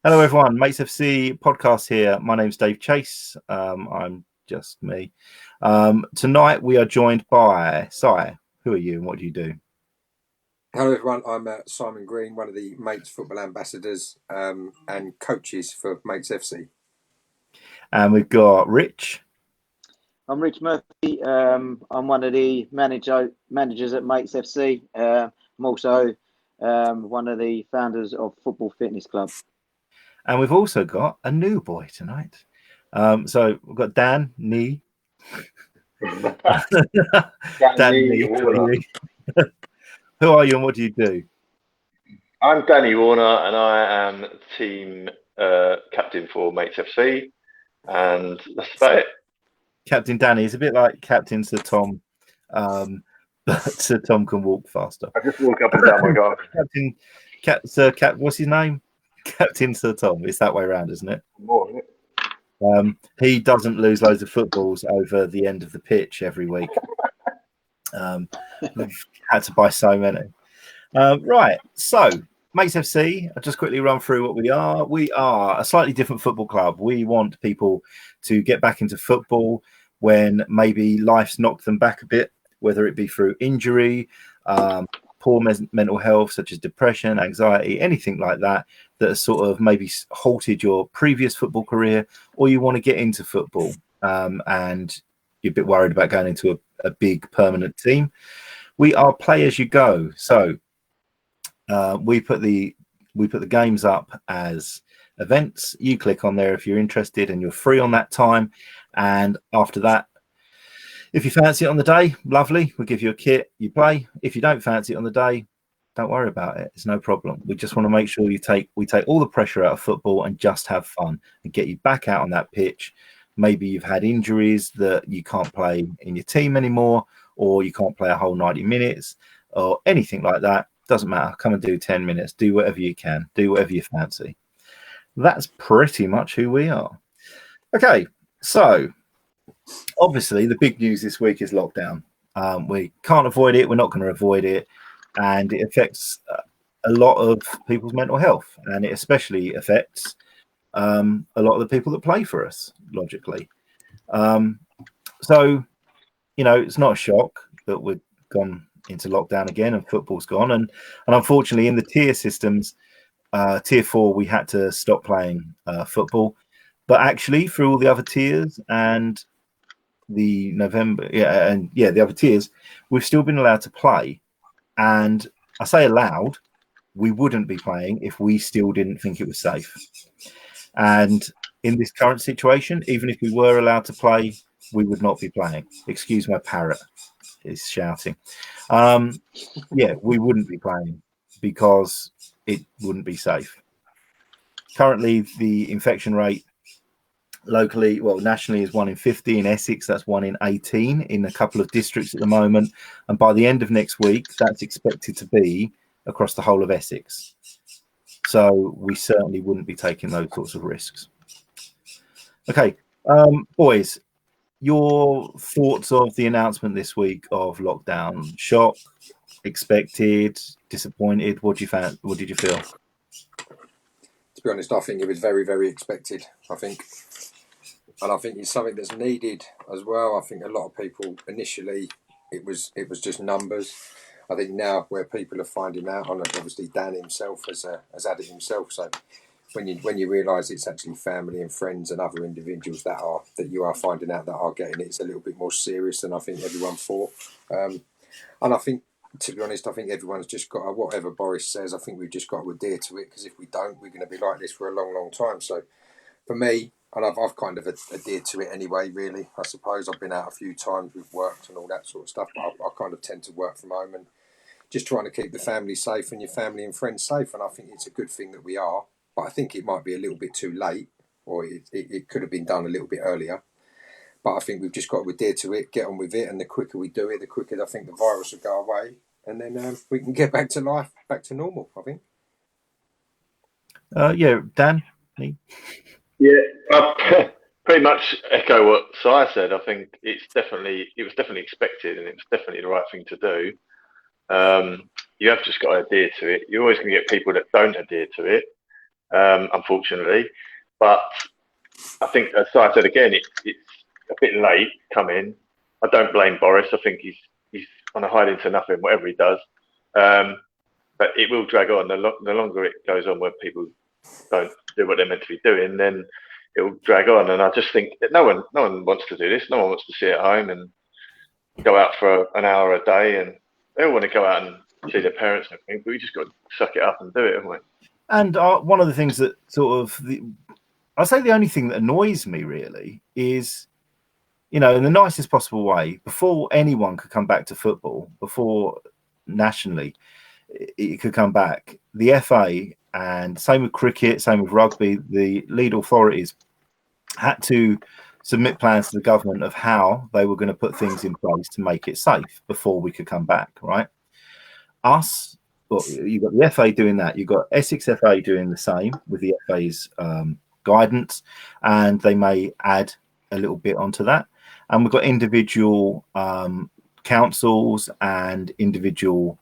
Hello, everyone. Mates FC podcast here. My name's Dave Chase. I'm just me. Tonight we are joined by Si. Who are you and what do you do? Hello, everyone. I'm Simon Green, one of the Mates football ambassadors and coaches for Mates FC. And we've got Rich. I'm Rich Murphy. I'm one of the managers at Mates FC. I'm also one of the founders of Football Fitness Club. And we've also got a new boy tonight. So we've got Dan Nee. Dan Nee. Who are you and what do you do? I'm Danny Warner and I am team captain for Mates FC. And that's about it. Captain Danny is a bit like Captain Sir Tom, but Sir Tom can walk faster. I just walk up and down my garden. What's his name? Captain Sir Tom. It's that way around, isn't it? More, isn't it? He doesn't lose loads of footballs over the end of the pitch every week. We've had to buy so many. Right, so Mates FC, I'll just quickly run through what we are. We are a slightly different football club. We want people to get back into football when maybe life's knocked them back a bit, whether it be through injury, poor mental health, such as depression, anxiety, anything like that, that has sort of maybe halted your previous football career, or you want to get into football and you're a bit worried about going into a big permanent team. We are play as you go. So we put the games up as events. You click on there if you're interested and you're free on that time. And after that, if you fancy it on the day, lovely. We'll give you a kit, you play. If you don't fancy it on the day, don't worry about it. It's no problem. We just want to make sure we take all the pressure out of football and just have fun and get you back out on that pitch. Maybe you've had injuries that you can't play in your team anymore, or you can't play a whole 90 minutes or anything like that. Doesn't matter. Come and do 10 minutes. Do whatever you can. Do whatever you fancy. That's pretty much who we are. Okay, so obviously the big news this week is lockdown. We can't avoid it. We're not going to avoid it. And it affects a lot of people's mental health. And it especially affects a lot of the people that play for us, logically. So, it's not a shock that we've gone into lockdown again and football's gone. And unfortunately, in the tier systems, tier 4, we had to stop playing football. But actually, through all the other tiers and the other tiers, we've still been allowed to play. And I say allowed, we wouldn't be playing if we still didn't think it was safe. And in this current situation, even if we were allowed to play, we would not be playing. Excuse my parrot is shouting. We wouldn't be playing because it wouldn't be safe. Currently, the infection rate nationally is 1 in 50. In Essex, that's 1 in 18 in a couple of districts at the moment. And by the end of next week, that's expected to be across the whole of Essex. So we certainly wouldn't be taking those sorts of risks. Okay, boys, your thoughts of the announcement this week of lockdown? Shock, expected, disappointed? What did you feel? To be honest, I think it was very, very expected. I think it's something that's needed as well. I think a lot of people initially it was just numbers. I think now where people are finding out, and obviously Dan himself has added himself. So when you realise it's actually family and friends and other individuals that you are finding out that are getting it, it's a little bit more serious than I think everyone thought. And I think, to be honest, I think everyone's just got whatever Boris says. I think we've just got to adhere to it, because if we don't, we're going to be like this for a long, long time. So for me, and I've kind of adhered to it anyway, really. I suppose I've been out a few times, we've worked and all that sort of stuff, but I kind of tend to work from home and just trying to keep the family safe and your family and friends safe. And I think it's a good thing that we are, but I think it might be a little bit too late, or it could have been done a little bit earlier. But I think we've just got to adhere to it, get on with it, and the quicker we do it, the quicker I think the virus will go away, and then we can get back to life, back to normal, I think. Dan? Yeah, I pretty much echo what Si said. I think it was definitely expected, and it was definitely the right thing to do. you have just got to adhere to it. You're always going to get people that don't adhere to it, unfortunately. But I think, as I said again, it's a bit late coming. I don't blame Boris. I think he's on a hiding to nothing, whatever he does. But it will drag on. The longer it goes on, where people don't do what they're meant to be doing, then it will drag on. And I just think that no one wants to do this. No one wants to sit at home and go out for an hour a day, and they all want to go out and see their parents and everything. But we just got to suck it up and do it, haven't we? And one of the things that I'd say the only thing that annoys me really is, in the nicest possible way, before anyone could come back to football, before nationally it could come back, the FA, and same with cricket, same with rugby, the lead authorities had to submit plans to the government of how they were going to put things in place to make it safe before we could come back, right? You've got the FA doing that. You've got Essex FA doing the same with the FA's guidance, and they may add a little bit onto that. And we've got individual councils and individual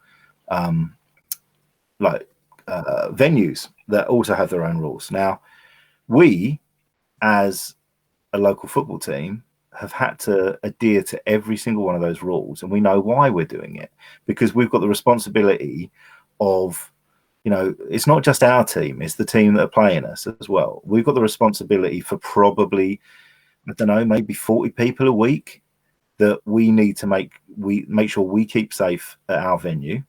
venues that also have their own rules. Now, we, as a local football team, have had to adhere to every single one of those rules, and we know why we're doing it, because we've got the responsibility of, it's not just our team, it's the team that are playing us as well. We've got the responsibility for probably, I don't know, maybe 40 people a week that we need to make sure we keep safe at our venue.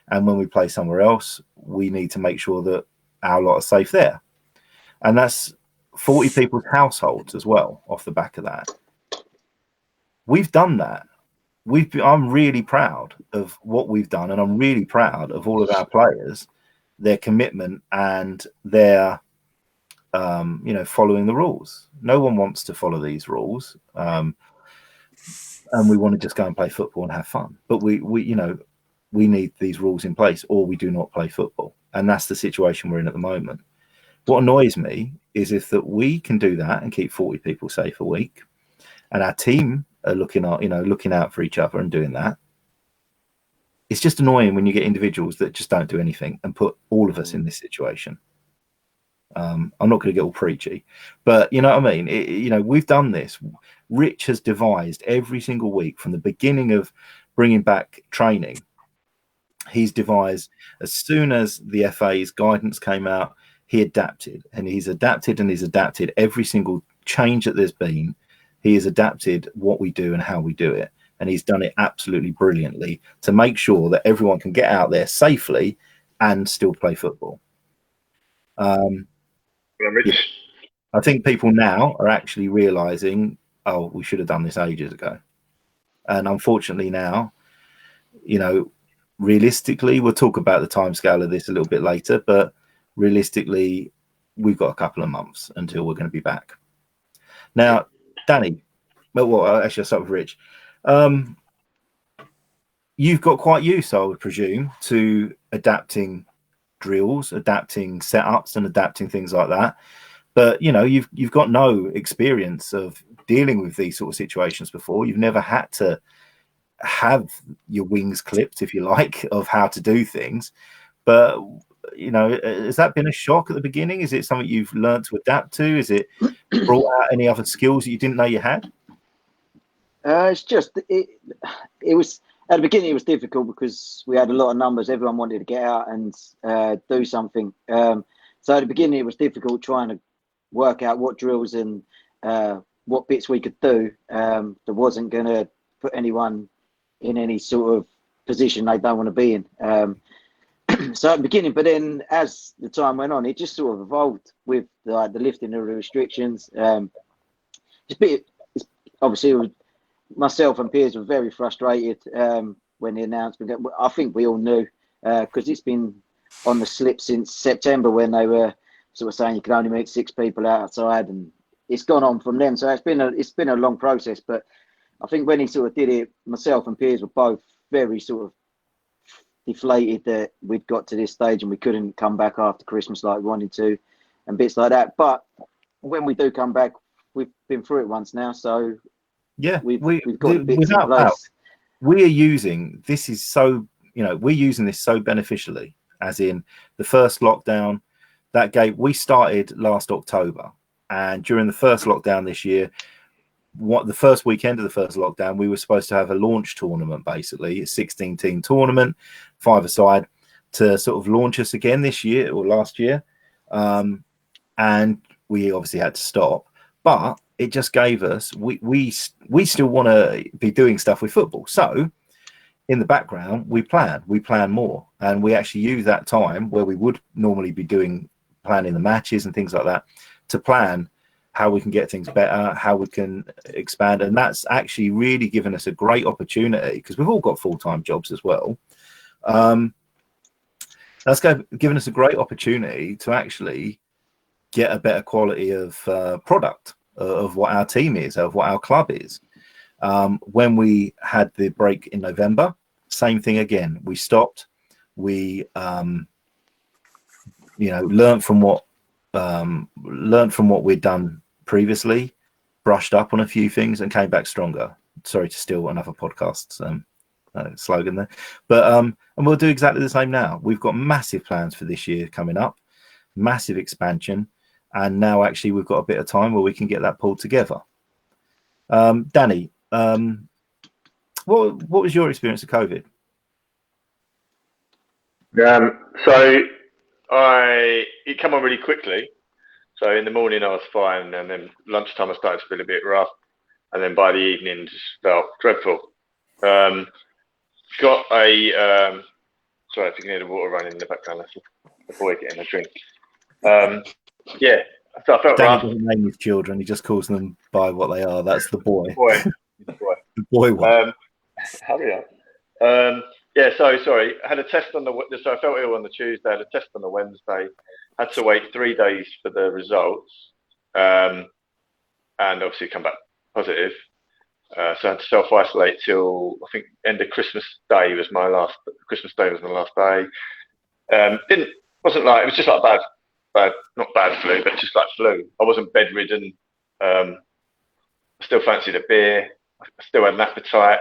And when we play somewhere else, we need to make sure that our lot are safe there. And that's 40 people's households as well off the back of that. We've done that. I'm really proud of what we've done, and I'm really proud of all of our players, their commitment and their, following the rules. No one wants to follow these rules, and we want to just go and play football and have fun. But we need these rules in place, or we do not play football, and that's the situation we're in at the moment. What annoys me is if that we can do that and keep 40 people safe a week, and our team are looking out for each other and doing that. It's just annoying when you get individuals that just don't do anything and put all of us in this situation. I'm not going to get all preachy, but you know what I mean? We've done this. Rich has devised every single week from the beginning of bringing back training. He's devised, as soon as the FA's guidance came out, he adapted, and he's adapted every single change that there's been. He has adapted what we do and how we do it. And he's done it absolutely brilliantly to make sure that everyone can get out there safely and still play football. I think people now are actually realizing, we should have done this ages ago. And unfortunately now, realistically, we'll talk about the timescale of this a little bit later, but realistically, we've got a couple of months until we're going to be back. Now, Danny, actually, I'll start with Rich. You've got quite used, I would presume, to adapting drills, adapting setups, and adapting things like that. But you've got no experience of dealing with these sort of situations before. You've never had to have your wings clipped, if you like, of how to do things. But has that been a shock at the beginning? Is it something you've learned to adapt to? Is it brought out any other skills that you didn't know you had? It's just it was at the beginning. It was difficult because we had a lot of numbers. Everyone wanted to get out and do something. So at the beginning, it was difficult trying to work out what drills and what bits we could do that wasn't going to put anyone in any sort of position they don't want to be in. So at the beginning, but then as the time went on, it just sort of evolved with the lifting of the restrictions. Obviously, myself and peers were very frustrated when the announcement. I think we all knew because it's been on the slip since September when they were sort of saying you can only meet 6 people outside, and it's gone on from then. So it's been a long process, but I think when he sort of did it, myself and peers were both very sort of deflated that we'd got to this stage and we couldn't come back after Christmas like we wanted to and bits like that. But when we do come back, we've been through it once now, so yeah, we've got bits in place. We are using, this is so, we're using this so beneficially, as in the first lockdown we started last October, and during the first lockdown this year, the first weekend of the first lockdown, we were supposed to have a launch tournament, basically a 16-team tournament, 5-a-side, to sort of launch us again this year or last year, and we obviously had to stop. But it just gave us we still want to be doing stuff with football, so in the background we plan more, and we actually use that time where we would normally be planning the matches and things like that to plan how we can get things better, how we can expand. And that's actually really given us a great opportunity, because we've all got full-time jobs as well. That's given us a great opportunity to actually get a better quality of product of what our team is, of what our club is. When we had the break in November, same thing again. We stopped. We learned from what we'd done previously, brushed up on a few things, and came back stronger. Sorry to steal another podcast's slogan there, but and we'll do exactly the same now. We've got massive plans for this year coming up, massive expansion, and now actually we've got a bit of time where we can get that pulled together. Danny, what was your experience of COVID? So it came on really quickly. So in the morning I was fine, and then lunchtime I started to feel a bit rough, and then by the evening just felt dreadful. Got a sorry if you can hear the water running in the background. That's the boy getting a drink. Yeah, so I felt Danny rough. doesn't name his children; he just calls them by what they are. That's the boy. The boy. The boy one. Hurry up. Yeah, so sorry. I had a test so I felt ill on the Tuesday. I had a test on the Wednesday. Had to wait 3 days for the results, and obviously come back positive. So I had to self-isolate till I think end of Christmas Day was my last. Christmas Day was my last day. It was just like bad, not bad flu, but just like flu. I wasn't bedridden. I still fancied a beer. I still had an appetite.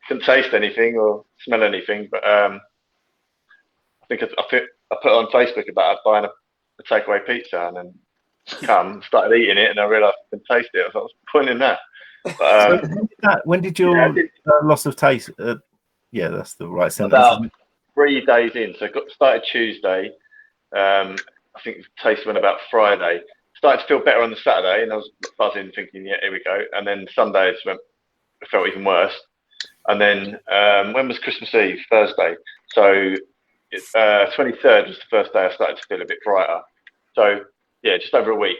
Couldn't taste anything or smell anything, but I think I put on Facebook about buying a takeaway pizza, and then started eating it, and I realised I couldn't taste it. I thought, what's the point in that? But, when did your loss of taste? Yeah, that's the right sentence. About 3 days in, so started Tuesday. I think the taste went about Friday. Started to feel better on the Saturday, and I was buzzing, thinking, yeah, here we go. And then Sunday it felt even worse. And then when was Christmas Eve? Thursday. So 23rd was the first day I started to feel a bit brighter. So yeah, just over a week.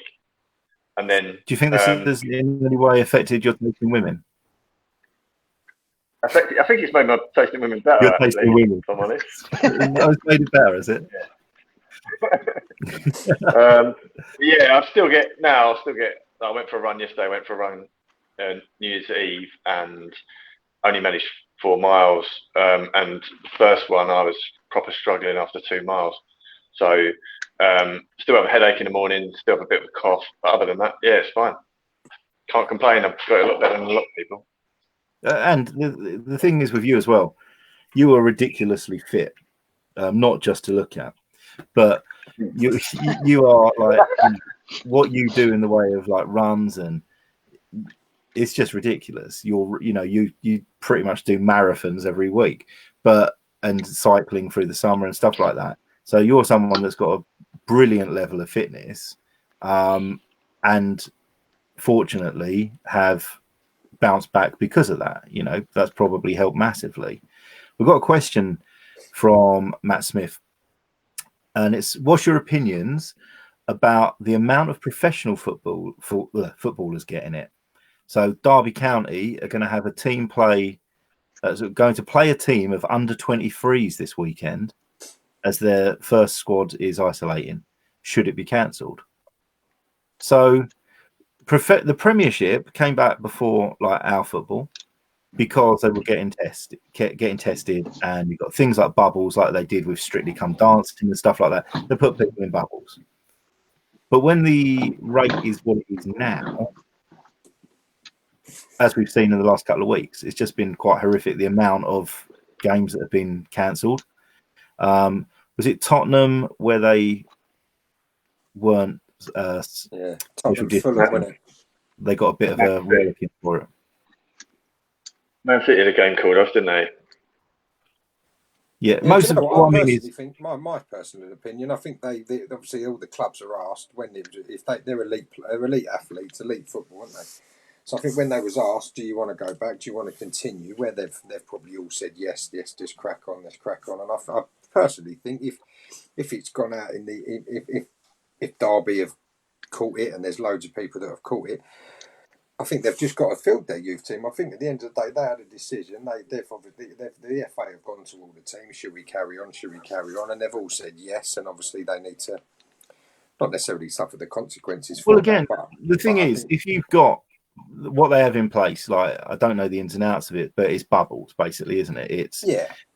And then do you think this has in any way affected your taste in women? I think it's made my taste in women better. Your taste in women, if I'm honest. It's made it better, is it? Yeah, I still get. I went for a run yesterday. I went for a run New Year's Eve, and only managed 4 miles. And the first one, I was proper struggling after 2 miles. So still have a headache in the morning. Still have a bit of a cough. But other than that, yeah, it's fine. Can't complain. I've got a lot better than a lot of people. And the thing is with you as well, you are ridiculously fit, not just to look at, but you are like what you do in the way of like runs, and it's just ridiculous. You pretty much do marathons every week, and cycling through the summer and stuff like that. So you're someone that's got a brilliant level of fitness, and fortunately have bounced back because of that. That's probably helped massively. We've got a question from Matt Smith, and it's, what's your opinions about the amount of professional footballers getting it? So Derby County are going to have a team going to play a team of under 23s this weekend as their first squad is isolating. Should it be cancelled? So the Premiership came back before like our football because they were getting tested, and you've got things like bubbles, like they did with Strictly Come Dancing and stuff like that. They put people in bubbles. But when the rate is what it is now, as we've seen in the last couple of weeks, it's just been quite horrific. The amount of games that have been cancelled. Was it Tottenham where they weren't social Tottenham distancing? Fulham, wasn't it? They got a bit of a working for it. Man City had a game called off, didn't they? Yeah, Yeah, most of what what I I mean personally is, think, my personal opinion, I think they obviously all the clubs are asked when if they're elite athletes, elite football, aren't they? So I think when they was asked, do you want to go back? Do you want to continue? Where they've probably all said yes, just crack on, let's crack on. And I personally think if it's gone out in the if Derby have caught it and there's loads of people that have caught it, I think they've just got to field their youth team. I think at the end of the day, they had a decision. The FA have gone to all the teams. Should we carry on? Should we carry on? And they've all said yes. And obviously, they need to not necessarily suffer the consequences. well, again, the thing is, if you've got what they have in place, like I don't know the ins and outs of it, but it's bubbles, basically, isn't it? It's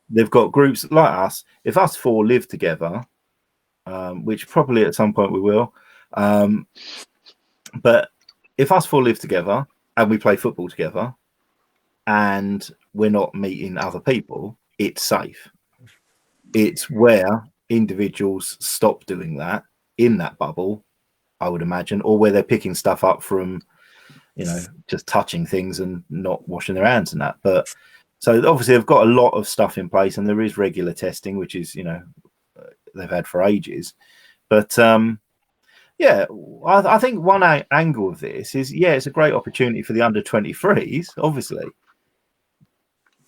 they've got groups like us. If us four live together, which probably at some point we will, but if us four live together and we play football together and we're not meeting other people, it's safe. It's where individuals stop doing that in that bubble, I would imagine, or where they're picking stuff up from, just touching things and not washing their hands and that. But so obviously they've got a lot of stuff in place and there is regular testing, which is, they've had for ages. But, yeah, I think one angle of this is, it's a great opportunity for the under-23s, obviously.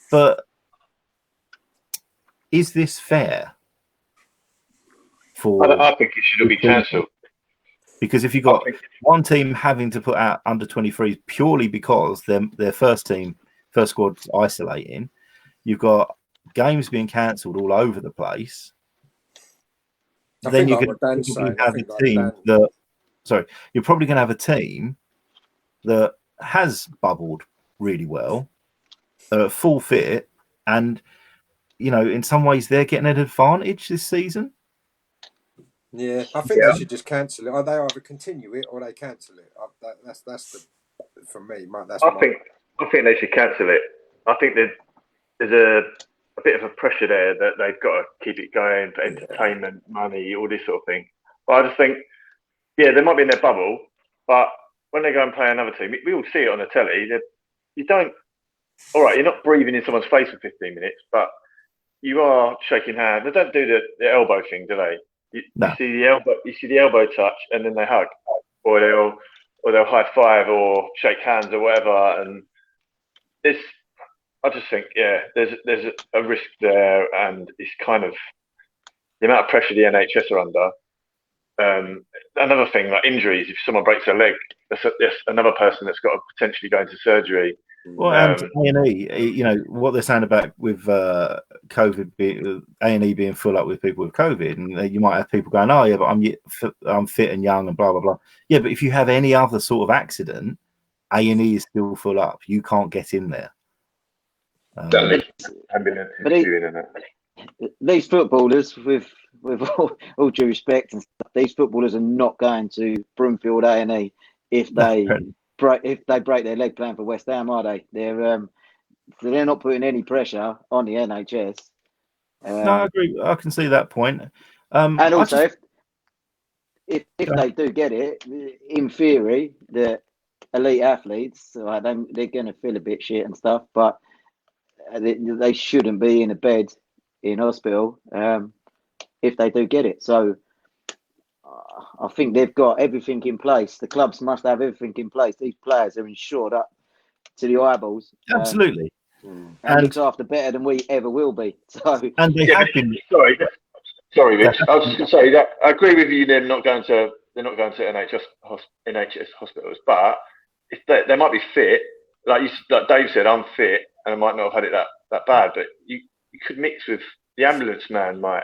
But is this fair? I think it should be cancelled. Because if you've got one team having to put out under-23s purely because their first squad's isolating, you've got games being cancelled all over the place. Then you could have a team that... Sorry, you're probably going to have a team that has bubbled really well, full fit, and in some ways they're getting an advantage this season. Yeah, I think they should just cancel it. Or they either continue it or they cancel it. That's for me. I think they should cancel it. I think that there's a bit of a pressure there that they've got to keep it going for entertainment, money, all this sort of thing. But I just think. Yeah, they might be in their bubble, but when they go and play another team, we all see it on the telly. You're not breathing in someone's face for 15 minutes, but you are shaking hands. They don't do the elbow thing, do they? You see the elbow touch, and then they hug, or they'll high five or shake hands or whatever. And I just think, there's a risk there, and it's kind of the amount of pressure the NHS are under. Another thing, like injuries, if someone breaks their leg, that's another person that's got to potentially go into surgery. Well, and A&E, what they're saying about with COVID, A&E being full up with people with COVID, and you might have people going, "Oh yeah, but I'm fit and young and blah blah blah." Yeah, but if you have any other sort of accident, A&E is still full up. You can't get in there. These footballers, with all due respect and stuff, these footballers are not going to Broomfield A&E if they break their leg playing for West Ham, are they? They're not putting any pressure on the NHS. No, I agree. I can see that point. And also, if they do get it, in theory, the elite athletes, they're going to feel a bit shit and stuff, but they shouldn't be in a bed in hospital if they do get it. So I think they've got everything in place. The clubs must have everything in place. These players are insured up to the eyeballs. Absolutely. And looked after better than we ever will be. So and they have been. Sorry, Rich. I was just going to say that I agree with you. They're not going to NHS hospitals, but if they might be fit. Like Dave said, I'm fit, and I might not have had it that bad. But you could mix with the ambulance man might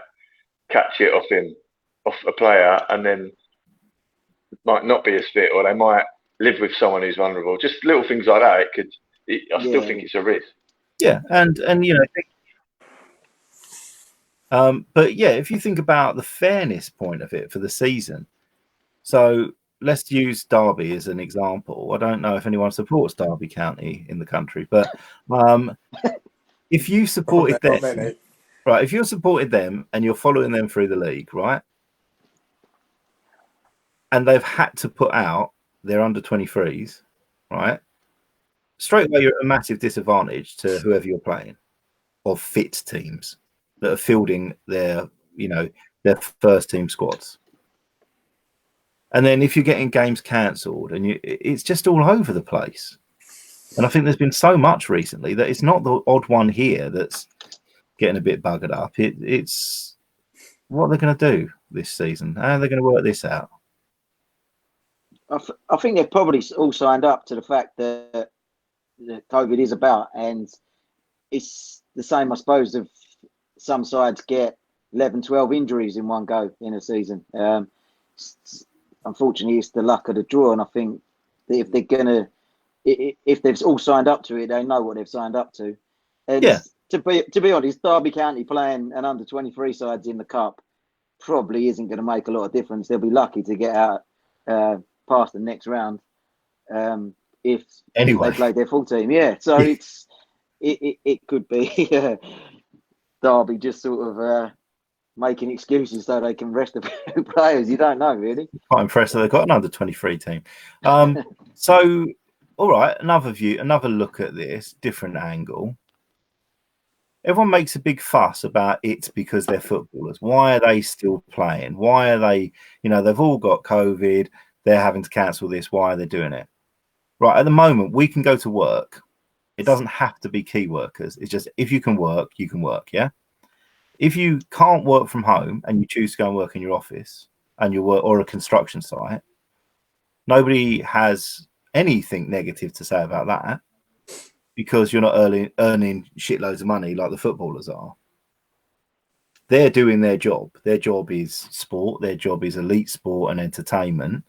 catch it off a player, and then might not be as fit, or they might live with someone who's vulnerable. Just little things like that. I still think it's a risk. Yeah, and but yeah, if you think about the fairness point of it for the season, so let's use Derby as an example. I don't know if anyone supports Derby County in the country, but if you supported Not them, many. right? If you supported them and you're following them through the league, right? And they've had to put out their under 23s, right? Straight away, you're at a massive disadvantage to whoever you're playing, or fit teams that are fielding their, their first team squads. And then if you're getting games cancelled, and it's just all over the place. And I think there's been so much recently that it's not the odd one here that's getting a bit buggered up. It's what they're going to do this season. How are they going to work this out? I think they've probably all signed up to the fact that COVID is about, and it's the same, I suppose, of some sides get 11, 12 injuries in one go in a season. Unfortunately, it's the luck of the draw, and I think that if they've all signed up to it, they know what they've signed up to. And yeah, to be honest, Derby County playing an under 23 sides in the cup probably isn't going to make a lot of difference. They'll be lucky to get out past the next round if they played their full team. Yeah, so it could be Derby just sort of making excuses so they can rest a few players. You don't know, really. Quite impressed that they've got an under 23 team. So, all right, another look at this, different angle. Everyone makes a big fuss about it because they're footballers. Why are they still playing? Why are they, they've all got COVID. They're having to cancel this. Why are they doing it? Right, at the moment, we can go to work. It doesn't have to be key workers. It's just if you can work, you can work, yeah? If you can't work from home and you choose to go and work in your office and you work or a construction site, nobody has anything negative to say about that because you're not earning shitloads of money like the footballers are. They're doing their job. Their job is sport. Their job is elite sport and entertainment.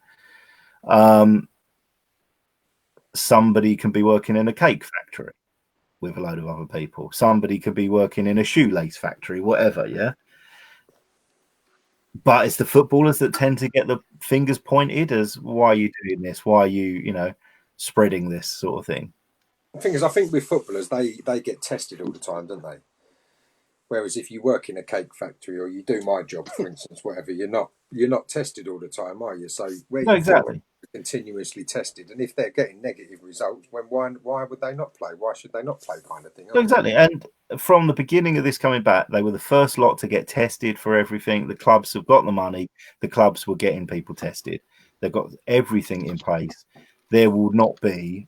Somebody can be working in a cake factory with a load of other people. Somebody could be working in a shoelace factory, whatever, yeah? But it's the footballers that tend to get the fingers pointed as, why are you doing this? Why are you, spreading this sort of thing? The thing is, I think with footballers, they get tested all the time, don't they? Whereas if you work in a cake factory or you do my job, for instance, whatever, you're not tested all the time, are you? So where No, exactly. Continuously tested, and if they're getting negative results, why would they not play? Why should they not play? Kind of thing. No, exactly. And from the beginning of this coming back, they were the first lot to get tested for everything. The clubs have got the money. The clubs were getting people tested. They've got everything in place. There will not be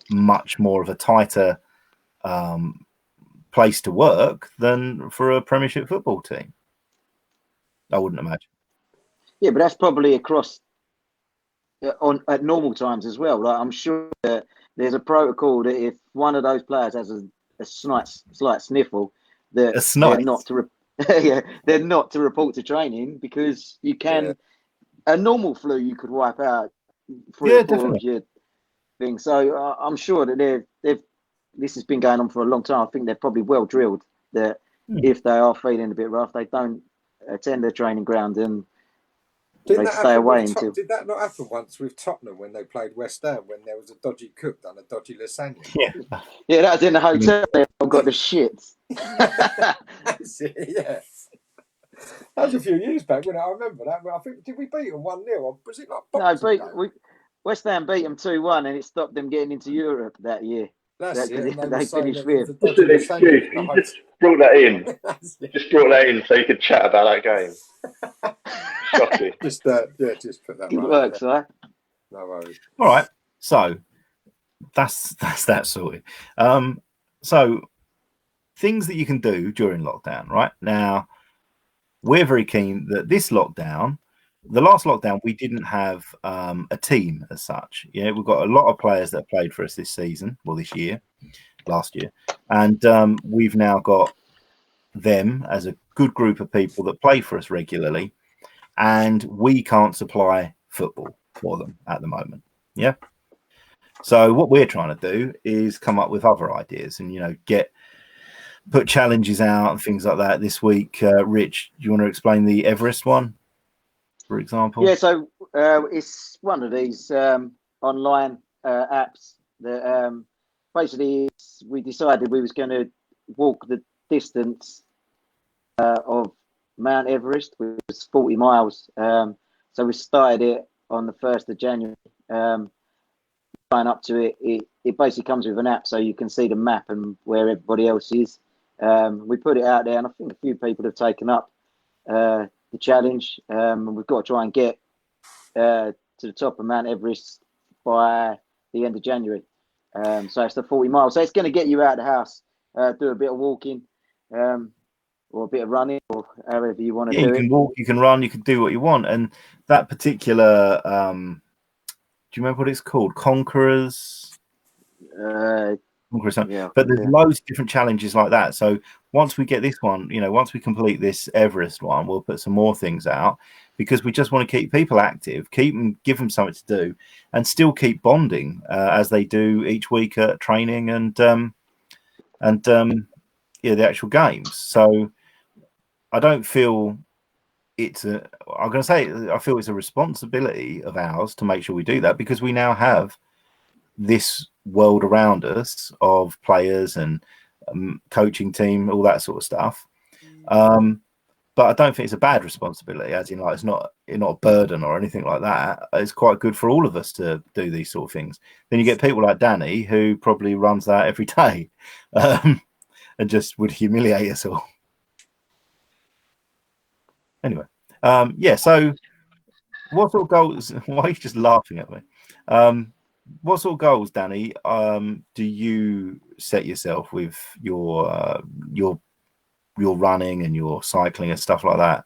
much more of a tighter place to work than for a Premiership football team. I wouldn't imagine. Yeah, but that's probably across at normal times as well. Like, I'm sure that there's a protocol that if one of those players has a slight sniffle, that they're not to report to training, because you can a normal flu you could wipe out 3 or 4 of your things. So I'm sure that this has been going on for a long time. I think they're probably well drilled that if they are feeling a bit rough, they don't attend their training ground and they stay away until. Did that not happen once with Tottenham when they played West Ham, when there was a dodgy cook done a dodgy lasagna? Yeah, that was in the hotel. They all got the shits. That's it, yeah. That was a few years back when I remember that. I think, did we beat them 1-0? Was it like boxing? No, West Ham beat them 2-1, and it stopped them getting into Europe that year. That's it. They finished fifth. Just an excuse. You just brought that in. Just brought that in so you could chat about that game. Shocking. Just put that. It works, right? No worries. All right. So that's that sorted. So things that you can do during lockdown, right? Now, we're very keen that this lockdown, the last lockdown, we didn't have a team as such. Yeah, we've got a lot of players that played for us this season, last year, and we've now got them as a good group of people that play for us regularly, and we can't supply football for them at the moment. Yeah. So what we're trying to do is come up with other ideas and, put challenges out and things like that. This week, Rich, do you want to explain the Everest one, for example? Yeah, so it's one of these online apps that basically we decided we was going to walk the distance of Mount Everest, which was 40 miles. So we started it on the 1st of January. Sign up to it. It basically comes with an app, so you can see the map and where everybody else is. We put it out there, and I think a few people have taken up the challenge. And we've got to try and get to the top of Mount Everest by the end of January. So it's the 40 miles. So it's going to get you out of the house, do a bit of walking, or a bit of running, or however you want to do it. You can walk, you can run, you can do what you want. And that particular, do you remember what it's called? Conquerors? Conquerors. Yeah, but there's loads of different challenges like that. So once we get this one, once we complete this Everest one, we'll put some more things out, because we just want to keep people active, give them something to do, and still keep bonding as they do each week at training and the actual games. So I don't feel I feel it's a responsibility of ours to make sure we do that, because we now have this world around us of players and coaching team, all that sort of stuff. But I don't think it's a bad responsibility, as in, like, it's not a burden or anything like that. It's quite good for all of us to do these sort of things. Then you get people like Danny, who probably runs that every day, and just would humiliate us all. Anyway, so what sort of goals? Why are you just laughing at me? What sort of goals, Danny, do you set yourself with your running and your cycling and stuff like that?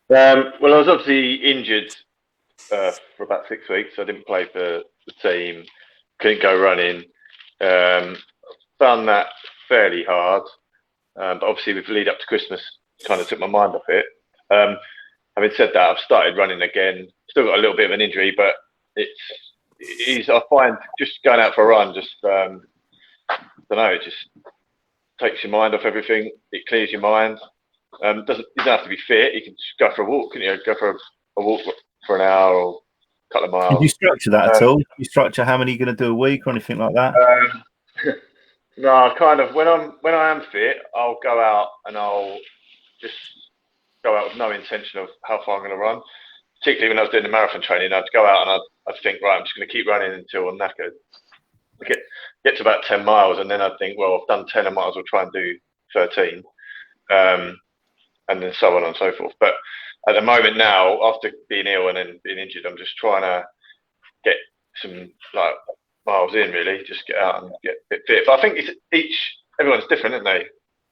Well, I was obviously injured for about 6 weeks. I didn't play for the team, couldn't go running. Found that fairly hard, but obviously with the lead up to Christmas, kind of took my mind off it. Having said that, I've started running again. Still got a little bit of an injury, but I find just going out for a run, just I don't know, it just takes your mind off everything. It clears your mind. You don't have to be fit. You can just go for a walk. You go for a walk for an hour or a couple of miles. Did you structure that at all? Did you structure how many you're going to do a week or anything like that? No, kind of. When I am fit, I'll go out and I'll just go out with no intention of how far I'm going to run. Particularly when I was doing the marathon training, I'd go out and I'd think, right, I'm just going to keep running until I'm knackered. I get to about 10 miles, and then I'd think, well, I've done 10, I might as well try and do 13, and then so on and so forth. But at the moment now, after being ill and then being injured, I'm just trying to get some miles in, really, just get out and get a bit fit. But I think everyone's different, isn't they?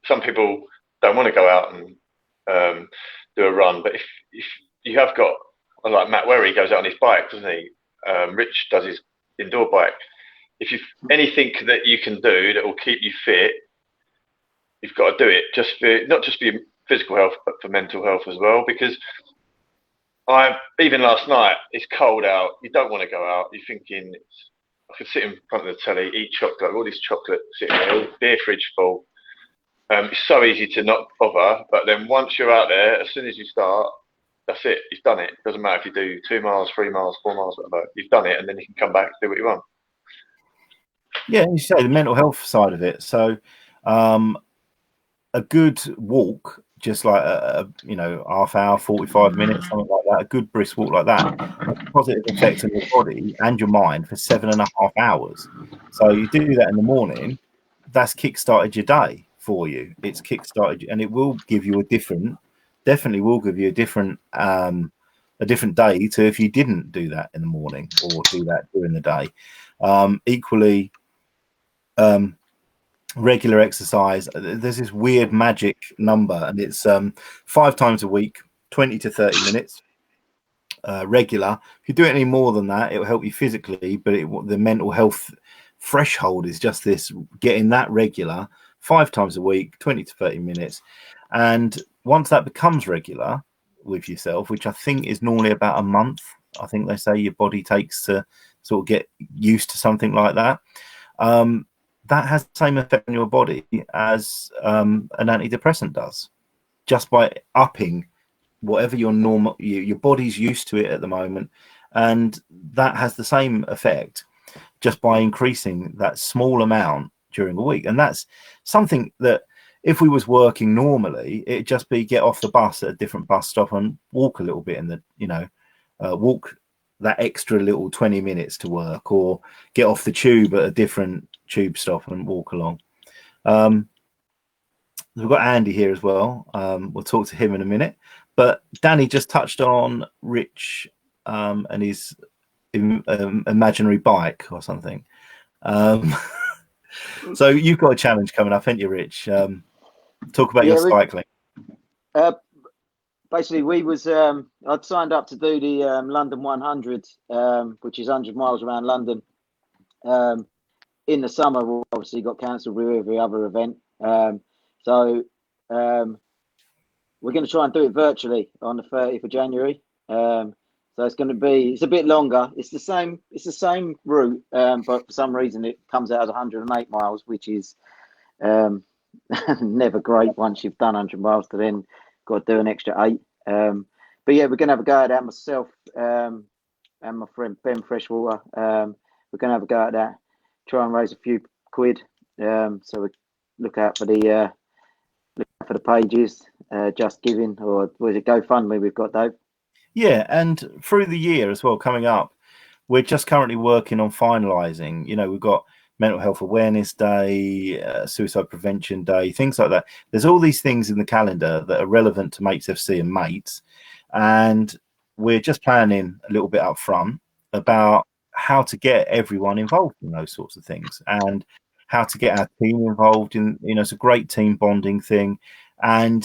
Some people don't want to go out and do a run, but if you have got, like Matt Werry goes out on his bike, doesn't he? Rich does his indoor bike. If you've anything that you can do that will keep you fit, you've got to do it. Not just for your physical health, but for mental health as well. Because even last night, it's cold out. You don't want to go out. You're thinking, I could sit in front of the telly, eat chocolate, all this chocolate sitting there, all beer fridge full. It's so easy to not bother, but then once you're out there, as soon as you start, that's it. You've done it. It doesn't matter if you do 2 miles, 3 miles, 4 miles, whatever. You've done it, and then you can come back and do what you want. Yeah, you say the mental health side of it. So, a good walk, just like a half hour, 45 minutes, something like that. A good brisk walk like that has a positive effect on your body and your mind for 7.5 hours. So you do that in the morning. That's kick-started your day for you. It's kick-started, and it will give you a different day to if you didn't do that in the morning or do that during the day. Equally, regular exercise, there's this weird magic number, and it's 5 times a week, 20 to 30 minutes regular. If you do it any more than that, it will help you physically, but the mental health threshold is just this, getting that regular 5 times a week, 20 to 30 minutes. And once that becomes regular with yourself, which I think is normally about a month, I think they say your body takes to sort of get used to something like that. That has the same effect on your body as an antidepressant does, just by upping whatever your body's used to it at the moment, and that has the same effect just by increasing that small amount during a week. And that's something that if we was working normally, it'd just be get off the bus at a different bus stop and walk a little bit in the, walk that extra little 20 minutes to work, or get off the tube at a different tube stop and walk along. We've got Andy here as well. We'll talk to him in a minute. But Danny just touched on Rich and his imaginary bike or something. So you've got a challenge coming up, haven't you, Rich? Talk about your cycling. Basically, I'd signed up to do the London 100, which is 100 miles around London. In the summer, we obviously got cancelled with every other event. So we're going to try and do it virtually on the 30th of January. So it's a bit longer. It's the same route, but for some reason it comes out as 108 miles, which is never great once you've done 100 miles to then got to do an extra 8. But yeah, we're going to have a go at that, myself and my friend Ben Freshwater. We're going to have a go at that, try and raise a few quid. So we look out for the pages, Just Giving, or was it GoFundMe we've got, Dave? Yeah, and through the year as well, coming up, we're just currently working on finalising. We've got Mental Health Awareness Day, Suicide Prevention Day, things like that. There's all these things in the calendar that are relevant to Mates FC and Mates, and we're just planning a little bit up front about how to get everyone involved in those sorts of things, and how to get our team involved in, it's a great team bonding thing. And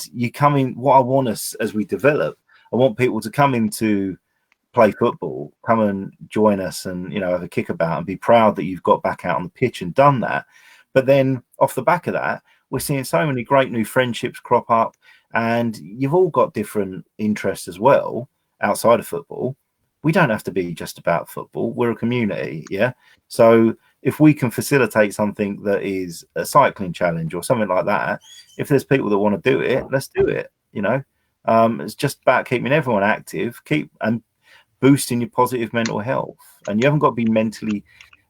what I want us as we develop, I want people to come in to play football, come and join us and, have a kickabout and be proud that you've got back out on the pitch and done that. But then off the back of that, we're seeing so many great new friendships crop up, and you've all got different interests as well outside of football. We don't have to be just about football. We're a community. Yeah. So if we can facilitate something that is a cycling challenge or something like that, if there's people that want to do it, let's do it. It's just about keeping everyone active, and boosting your positive mental health. And you haven't got to be mentally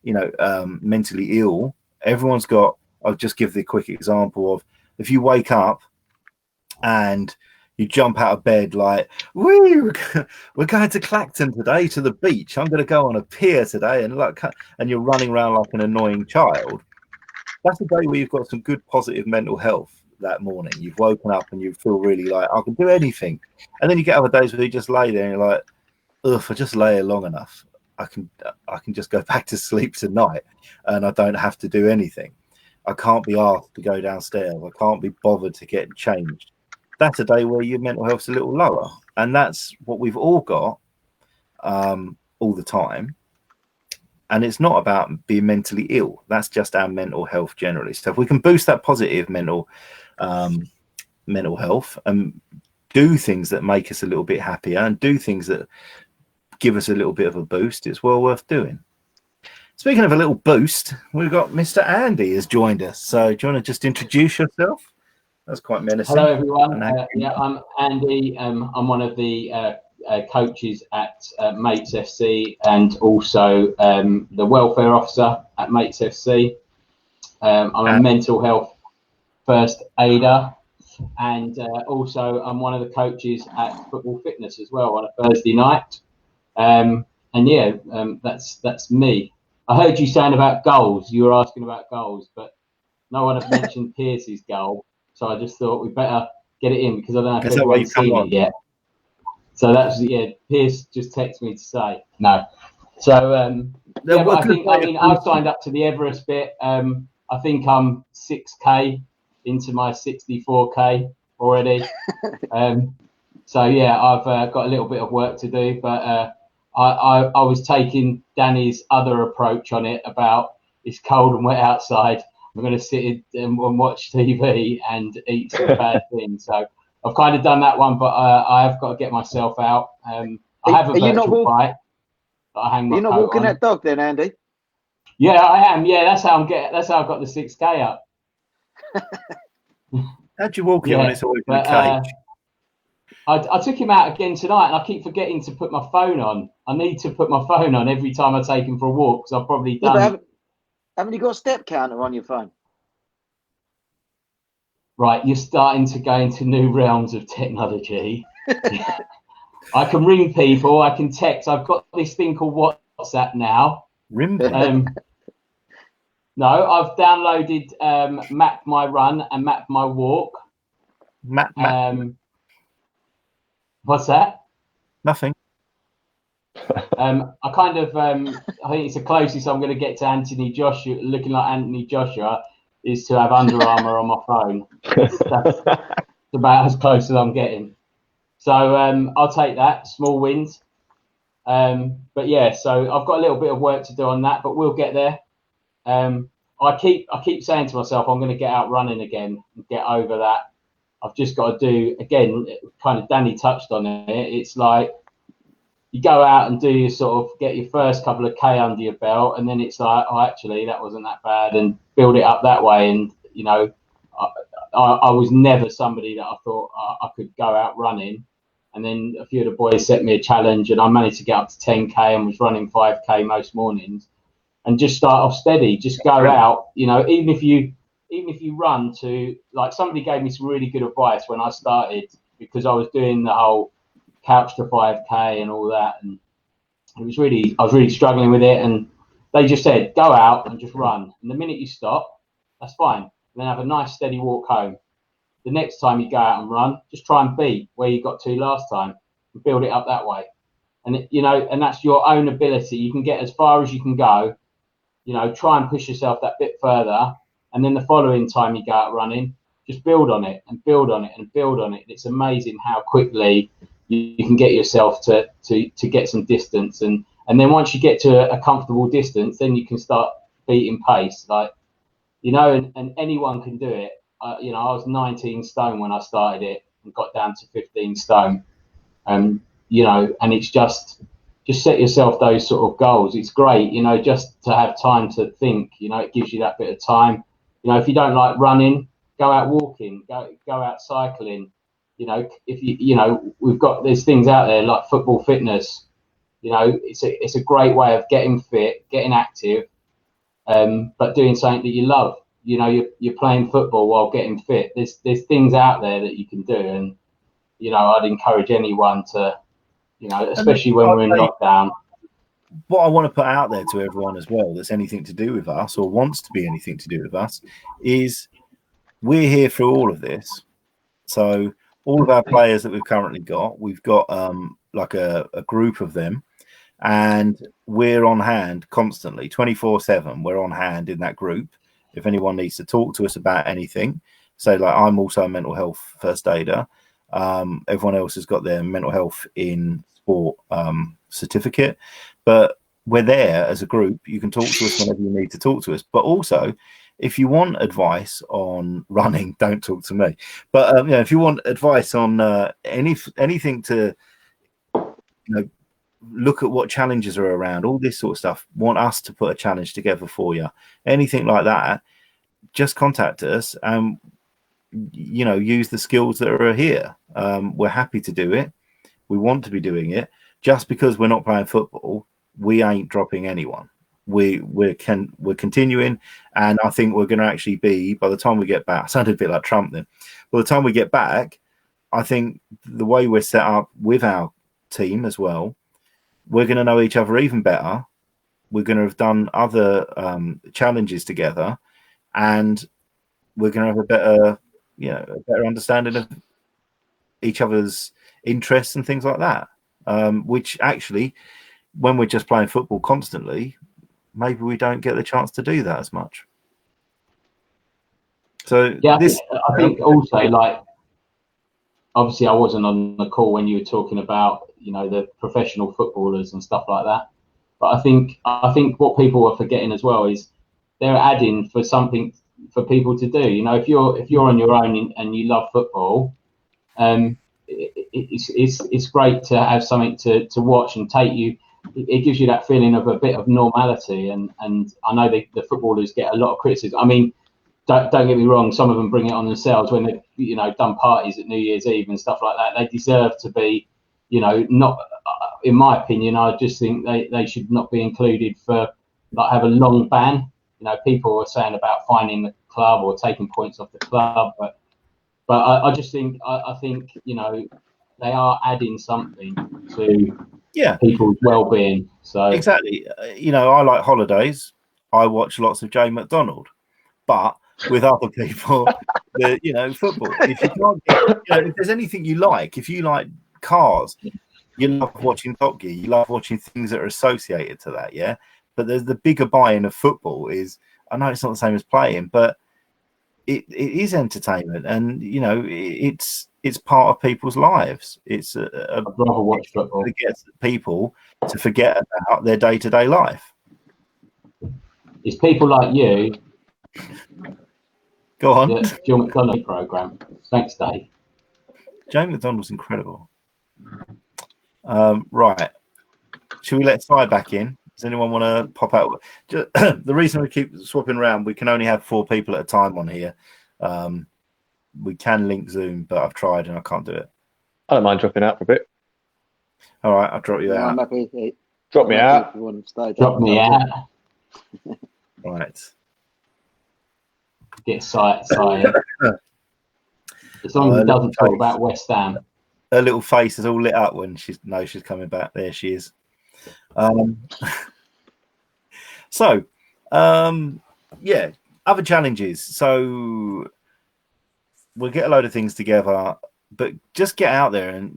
ill. Everyone's got. I'll just give the quick example of if you wake up and you jump out of bed like, woo, we're going to Clacton today to the beach. I'm going to go on a pier today, and you're running around like an annoying child. That's a day where you've got some good positive mental health. That morning you've woken up and you feel really like I can do anything, and then you get other days where you just lay there and you're like, ugh, I just lay here long enough, I can just go back to sleep tonight and I don't have to do anything. I can't be asked to go downstairs, I can't be bothered to get changed. That's a day where your mental health's a little lower, and that's what we've all got all the time. And it's not about being mentally ill. That's just our mental health generally. So if we can boost that positive mental health and do things that make us a little bit happier and do things that give us a little bit of a boost, it's well worth doing. Speaking of a little boost, we've got Mr. Andy has joined us. So do you want to just introduce yourself? That's quite menacing. Hello, everyone. I'm Andy. I'm one of the coaches at Mates FC, and also the welfare officer at Mates FC. I'm a mental health first aider, and also I'm one of the coaches at Football Fitness as well on a Thursday night. That's me. I heard you saying about goals. You were asking about goals, but no one had mentioned Pierce's goal, so I just thought we better get it in because I don't know if everyone's seen it yet. So that's Pierce just texted me to say no. So I've signed up to the Everest bit. I think I'm 6K into my 64K already. I've got a little bit of work to do, but I was taking Danny's other approach on it about it's cold and wet outside. I'm going to sit and watch TV and eat some bad things. So I've kind of done that one, but I have got to get myself out. I have a virtual bike that I hang my coat on. You're not walking that dog then, Andy? Yeah, I am. Yeah, that's how I've got the 6K up. How'd you walk it when it's always in a cage? I took him out again tonight, and I keep forgetting to put my phone on. I need to put my phone on every time I take him for a walk because I've probably done. Haven't you got a step counter on your phone? right, you're starting to go into new realms of technology. I can ring people, I can text. I've got this thing called WhatsApp now. No, I've downloaded Map My Run and Map My Walk. What's that? Nothing. I kind of, I think it's the closest I'm going to get to Anthony Joshua, looking like Anthony Joshua, is to have Under Armour on my phone. That's about as close as I'm getting. So I'll take that, small wins. But yeah, so I've got a little bit of work to do on that, but we'll get there. I keep saying to myself, I'm going to get out running again and get over that. I've just got to do, again, kind of Danny touched on it. It's like you go out and do your sort of get your first couple of K under your belt, and then it's like, oh, actually, that wasn't that bad, and build it up that way. And, you know, I was never somebody that I thought I could go out running. And then a few of the boys set me a challenge, and I managed to get up to 10K and was running 5K most mornings. And just start off steady, just go out, you know, even if you run to, like, somebody gave me some really good advice when I started, because I was doing the whole couch to 5K and all that, and I was really struggling with it, and they just said, go out and just run, and the minute you stop, that's fine, and then have a nice steady walk home. The next time you go out and run, just try and beat where you got to last time and build it up that way. And you know, and that's your own ability. You can get as far as you can go, you know, try and push yourself that bit further, and then the following time you go out running, just build on it and build on it and build on it. It's amazing how quickly you can get yourself to get some distance, and then once you get to a comfortable distance, then you can start beating pace, like, you know, and anyone can do it. You know, I was 19 stone when I started it and got down to 15 stone, you know, and it's just set yourself those sort of goals. It's great, you know, just to have time to think, you know, it gives you that bit of time. You know, if you don't like running, go out walking, go out cycling. You know, if you know, there's things out there like football fitness. You know, it's a great way of getting fit, getting active, but doing something that you love. You know, you're playing football while getting fit. There's things out there that you can do, and you know, I'd encourage anyone to, you know, especially when we're in lockdown. What I want to put out there to everyone as well, that's anything to do with us or wants to be anything to do with us, is we're here through all of this. So all of our players that we've currently got, we've got like a group of them, and we're on hand constantly, 24/7. We're on hand in that group. If anyone needs to talk to us about anything, so like, I'm also a mental health first aider. Everyone else has got their mental health in sport certificate, but we're there as a group. You can talk to us whenever you need to talk to us, but also if you want advice on running, don't talk to me, but you know, if you want advice on anything to, you know, look at what challenges are around, all this sort of stuff, want us to put a challenge together for you, anything like that, just contact us and, you know, use the skills that are here. We're happy to do it. We want to be doing it. Just because we're not playing football, we ain't dropping anyone. We're continuing, and I think we're going to actually be, by the time we get back, I sounded a bit like Trump then. By the time we get back, I think the way we're set up with our team as well, we're going to know each other even better. We're going to have done other challenges together, and we're going to have a better understanding of each other's interests and things like that. Which actually, when we're just playing football constantly, maybe we don't get the chance to do that as much. So yeah, I think also, like, obviously I wasn't on the call when you were talking about, you know, the professional footballers and stuff like that. But I think what people are forgetting as well is they're adding for something for people to do. You know, if you're on your own and you love football, it's great to have something to watch and take you. It gives you that feeling of a bit of normality. And I know the footballers get a lot of criticism. I mean, don't get me wrong, some of them bring it on themselves when they've, you know, done parties at New Year's Eve and stuff like that. They deserve to be, you know, not, in my opinion, I just think they should not be included for, like, have a long ban. You know, people are saying about finding the club or taking points off the club, but But I just think I think they are adding something to people's well-being. So exactly, I like holidays. I watch lots of Jay McDonald, but with other people, football. If you can't get, if there's anything you like, if you like cars, you love watching Top Gear. You love watching things that are associated to that, yeah. But there's the bigger buy-in of football is. I know it's not the same as playing, but it is entertainment, and it's part of people's lives. It's I'd rather watch football. It gets people to forget about their day-to-day life. It's people like you. Go on. The Joe McDonald program. Thanks, Dave. Joe McDonald's incredible. Right. Should we let Si back in? Does anyone want to pop out? The reason we keep swapping around, we can only have 4 people at a time on here. We can link Zoom, but I've tried and I can't do it. I don't mind dropping out for a bit. All right, I'll drop you out. Drop me out. Drop me out. Right. Get sight. As long as it doesn't talk about West Ham. Her little face is all lit up when she knows she's coming back. There she is. So, other challenges. So we'll get a load of things together, but just get out there and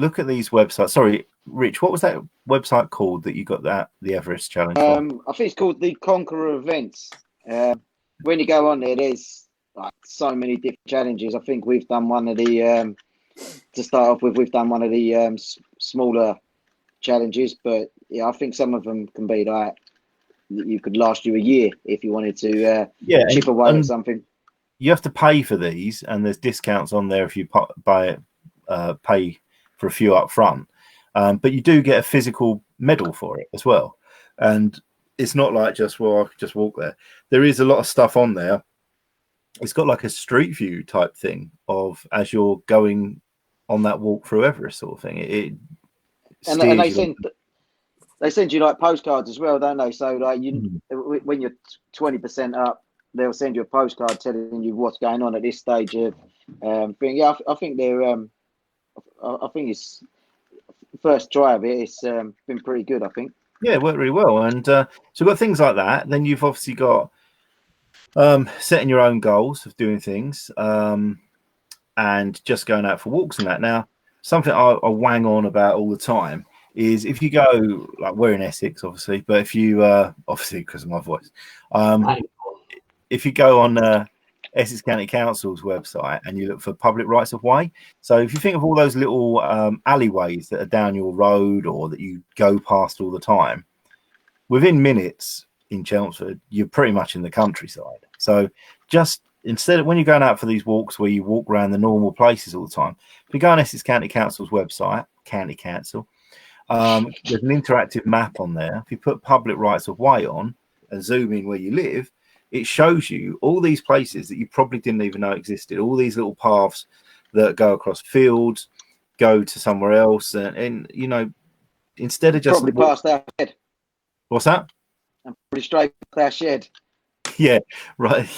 look at these websites. Sorry, Rich, what was that website called that you got the Everest challenge from? I think it's called the Conqueror Events. When you go on there, there's like so many different challenges. I think we've done one of the to start off with. We've done one of the smaller challenges, but yeah, I think some of them can be like you could last you a year if you wanted to chip away at something. You have to pay for these, and there's discounts on there if you pay for a few up front. But you do get a physical medal for it as well, and it's not like I could just walk there. There is a lot of stuff on there. It's got like a street view type thing of as you're going on that walk through Everest sort of thing. They send you like postcards as well, don't they? So like when you're 20% up, they'll send you a postcard telling you what's going on at this stage of thing. Yeah, I think they're. I think it's first try of it. It's been pretty good, I think. Yeah, it worked really well, and so we've got things like that. Then you've obviously got setting your own goals of doing things, and just going out for walks and that. Now, something I wang on about all the time is if you go, like we're in Essex, obviously, but if you obviously because of my voice, if you go on Essex County Council's website and you look for public rights of way, so if you think of all those little alleyways that are down your road or that you go past all the time, within minutes in Chelmsford, you're pretty much in the countryside. So just instead of when you're going out for these walks where you walk around the normal places all the time, if you go on Essex County Council's website, County Council, there's an interactive map on there. If you put public rights of way on and zoom in where you live, it shows you all these places that you probably didn't even know existed, all these little paths that go across fields, go to somewhere else. And instead of just... Probably past our shed. What's that? I'm pretty straight past our shed. Yeah, right.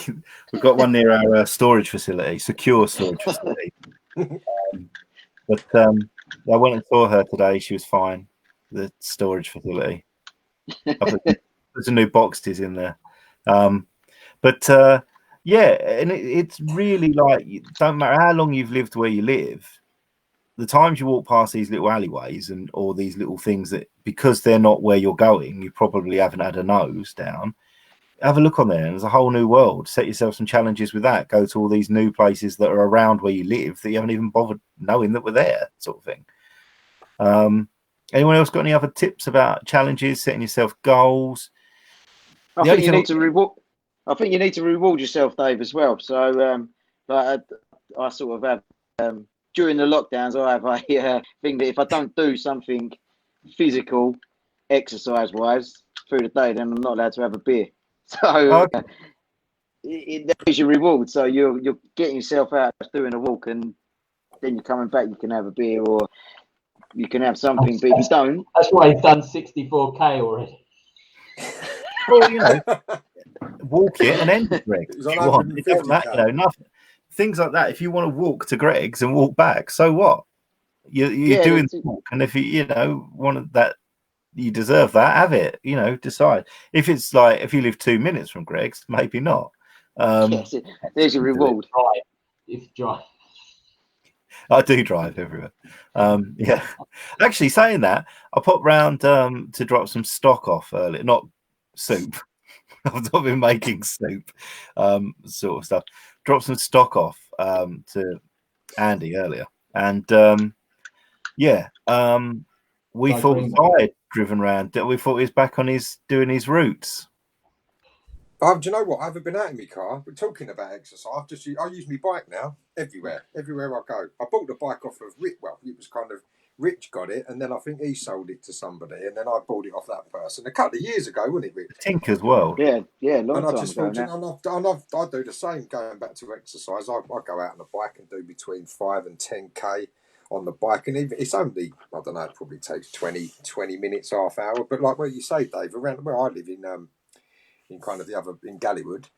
We've got one near our storage facility, secure storage facility. But I went and saw her today. She was fine. The storage facility. There's a new boxes in there. But and it's really like, don't matter how long you've lived where you live, the times you walk past these little alleyways or these little things that, because they're not where you're going, you probably haven't had a nose down. Have a look on there, and there's a whole new world. Set yourself some challenges with that. Go to all these new places that are around where you live that you haven't even bothered knowing that were there, sort of thing. Anyone else got any other tips about challenges, setting yourself goals? I think you need to reward yourself, Dave, as well. So, I sort of have during the lockdowns, I have a thing that if I don't do something physical, exercise-wise, through the day, then I'm not allowed to have a beer. So that is your reward. So you're getting yourself out, doing a walk, and then you're coming back. You can have a beer, or you can have something. But if you don't, that's why he's done 64k already. Well, walk it and end it, Greg. It doesn't matter, nothing. things like that. If you want to walk to Greg's and walk back, so what? You're doing the walk, and if you want that, you deserve that. Have it. Decide. If it's like if you live 2 minutes from Greg's, maybe not. Yes, there's your reward. Right. If you drive. I do drive everywhere. Yeah. Actually, saying that, I popped round to drop some stock off earlier. Not soup. I've not been making soup, sort of stuff. Dropped some stock off to Andy earlier, and we thought I had driven around. We thought he was back on doing his routes. Do you know what? I haven't been out in my car. We're talking about exercise. I use my bike now everywhere I go. I bought the bike off of Rich. Well, it was kind of Rich got it, and then I think he sold it to somebody, and then I bought it off that person a couple of years ago, wasn't it, Rich? Tinker's World. Yeah, long and time I just ago. I do the same going back to exercise. I go out on a bike and do between 5 and 10k on the bike, and even it's only, I don't know, it probably takes 20 minutes, half hour. But like what you say, Dave, around where I live in kind of in Gallywood,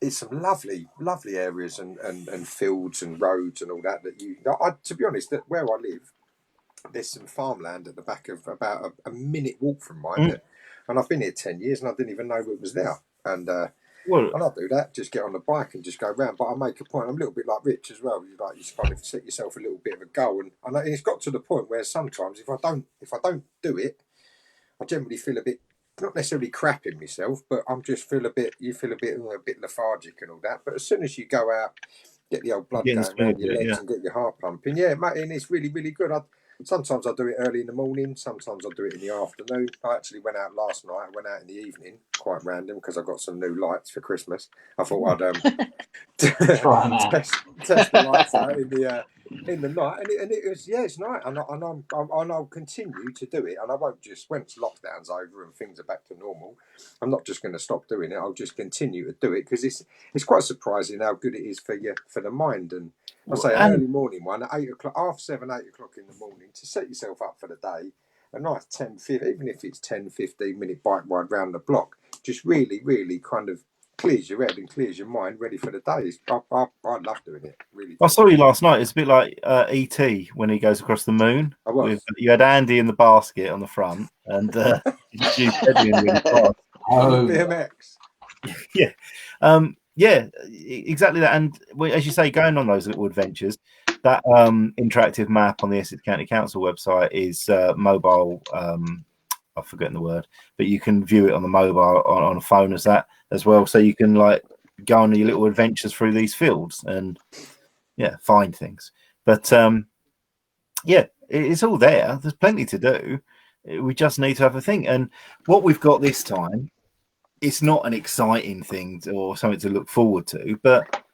it's some lovely areas and fields and roads and all that to be honest, that where I live, there's some farmland at the back of about a minute walk from mine, and I've been here 10 years and I didn't even know it was there. And I do that, just get on the bike and just go around. But I make a point, I'm a little bit like Rich as well. You kind of set yourself a little bit of a goal, and it's got to the point where sometimes if I don't do it, I generally feel a bit, not necessarily crapping myself, but you feel a bit lethargic and all that. But as soon as you go out, get the old blood going around your legs and get your heart pumping, mate, and it's really, really good. Sometimes I do it early in the morning, sometimes I do it in the afternoon. I actually went out last night. I went out in the evening, quite random, because I got some new lights for Christmas. I thought I'd test the lights out in the night, and it was it's nice, and I'll continue to do it, and I won't just, once lockdown's over and things are back to normal, I'm not just going to stop doing it. I'll just continue to do it, because it's quite surprising how good it is for the mind. And I say an early morning one at 8 o'clock, 7, 8 o'clock in the morning, to set yourself up for the day. A nice 10-15, even if it's 10-15 minute bike ride round the block, just really, really kind of clears your head and clears your mind, ready for the day. I love doing it. Really. I saw you last night. It's a bit like E.T. when he goes across the moon. You had Andy in the basket on the front, and you Eddie in the BMX. Yeah, exactly that. And as you say, going on those little adventures, that interactive map on the Essex County Council website is mobile. I've forgotten the word, but you can view it on the mobile on a phone as well. So you can go on your little adventures through these fields and find things. But it's all there. There's plenty to do. We just need to have a thing. And what we've got this time, it's not an exciting thing or something to look forward to, but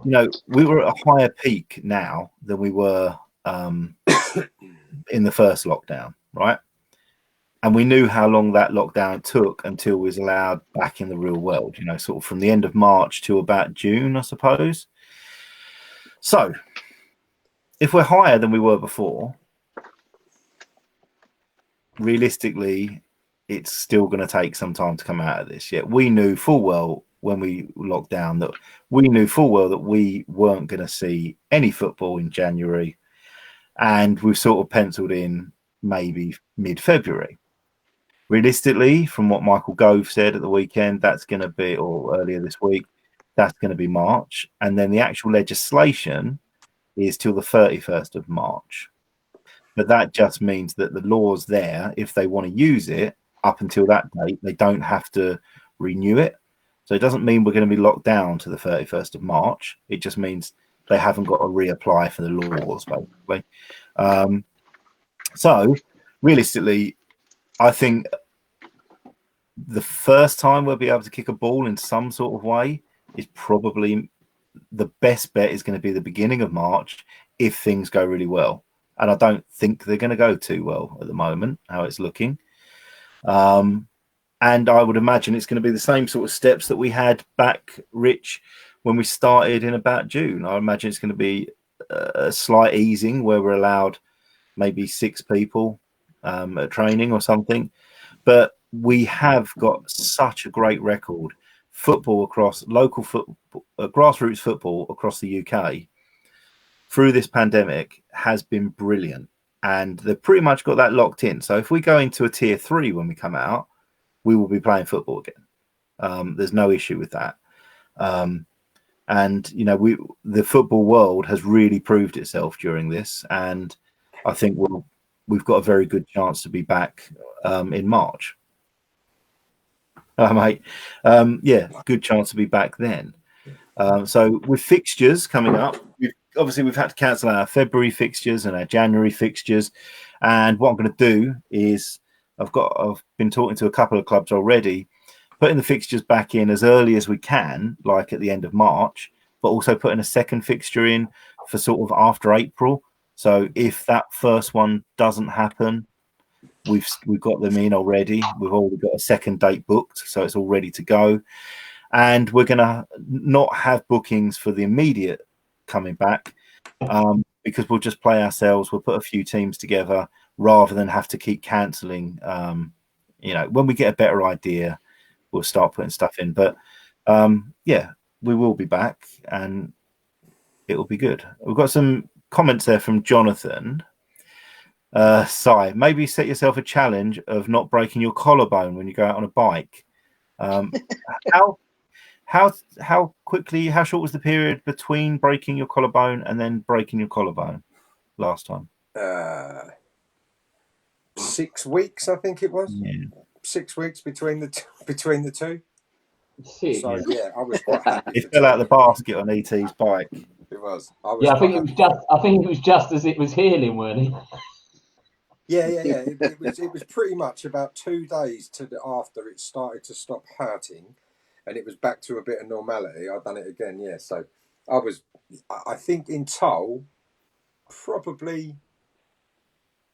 we were at a higher peak now than we were in the first lockdown, right? And we knew how long that lockdown took until we was allowed back in the real world, sort of from the end of March to about June, I suppose. So if we're higher than we were before, realistically, it's still going to take some time to come out of this. Yet we knew full well when we locked down that we weren't going to see any football in January, and we've sort of penciled in maybe mid-February. Realistically, from what Michael Gove said at the weekend, that's going to be, or earlier this week, that's going to be March, and then the actual legislation is till the 31st of March. But that just means that the law's there. If they want to use it up until that date, they don't have to renew it. So it doesn't mean we're going to be locked down to the 31st of March. It just means they haven't got to reapply for the laws, basically. So realistically, I think the first time we'll be able to kick a ball in some sort of way is probably the best bet is going to be the beginning of March if things go really well. And I don't think they're going to go too well at the moment, how it's looking. And I would imagine it's going to be the same sort of steps that we had back, Rich, when we started in about June. I imagine it's going to be a slight easing where we're allowed maybe 6 people at training or something. But we have got such a great record football across local football, grassroots football across the UK through this pandemic has been brilliant, and they've pretty much got that locked in. So if we go into a tier 3 when we come out, we will be playing football again. There's no issue with that. And you know, the football world has really proved itself during this, and I think we've got a very good chance to be back in March. Mate, yeah, good chance to be back then. So with fixtures coming up, we've had to cancel our February fixtures and our January fixtures, and what I'm going to do is I've been talking to a couple of clubs already, putting the fixtures back in as early as we can, like at the end of March, but also putting a second fixture in for sort of after April. So if that first one doesn't happen, we've got them in already. We've already got a second date booked, so it's all ready to go. And we're going to not have bookings for the immediate coming back because we'll just play ourselves. We'll put a few teams together rather than have to keep cancelling. You know, when we get a better idea, we'll start putting stuff in. But yeah, we will be back and it will be good. We've got some comments there from Jonathan. Si, maybe set yourself a challenge of not breaking your collarbone when you go out on a bike. How quickly, how short was the period between breaking your collarbone and then breaking your collarbone last time? 6 weeks, I think it was. Yeah. 6 weeks between the two. So yeah, I was quite happy. It fell out of the basket on ET's bike. It was. I think it was just as it was healing, weren't it? Yeah. It was pretty much about 2 days after it started to stop hurting, and it was back to a bit of normality. I've done it again, yeah. So I think in total, probably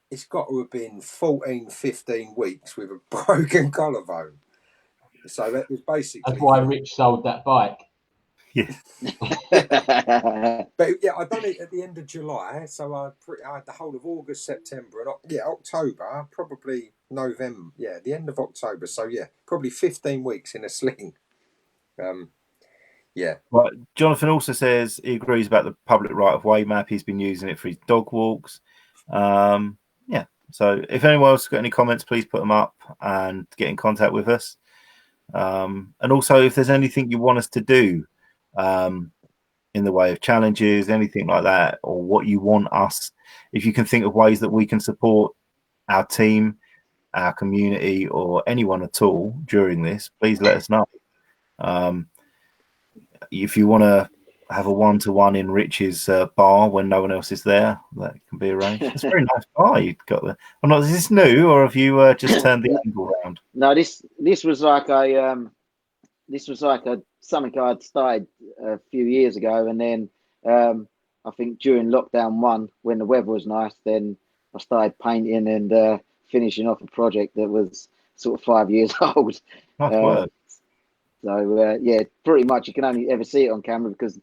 it's got to have been 14, 15 weeks with a broken collarbone. So that was basically. That's why Rich sold that bike. Yeah. But yeah, I done it at the end of July, so I had the whole of August, September, and October, probably November. Yeah, the end of October. So yeah, probably 15 weeks in a sling. Yeah. Well, Jonathan also says he agrees about the public right of way map. He's been using it for his dog walks. Yeah. So if anyone else has got any comments, please put them up and get in contact with us. And also, if there's anything you want us to do in the way of challenges, anything like that, or what you want us, if you can think of ways that we can support our team, our community, or anyone at all during this, please let us know. If you want to have a one-to-one in Rich's bar when no one else is there, that can be arranged. It's a very nice bar you've got there. I'm not. Is this new, or have you just turned the angle around? No, this was like something I'd started a few years ago, and then I think during lockdown 1, when the weather was nice, then I started painting and finishing off a project that was sort of 5 years old. Nice work. So yeah, pretty much you can only ever see it on camera because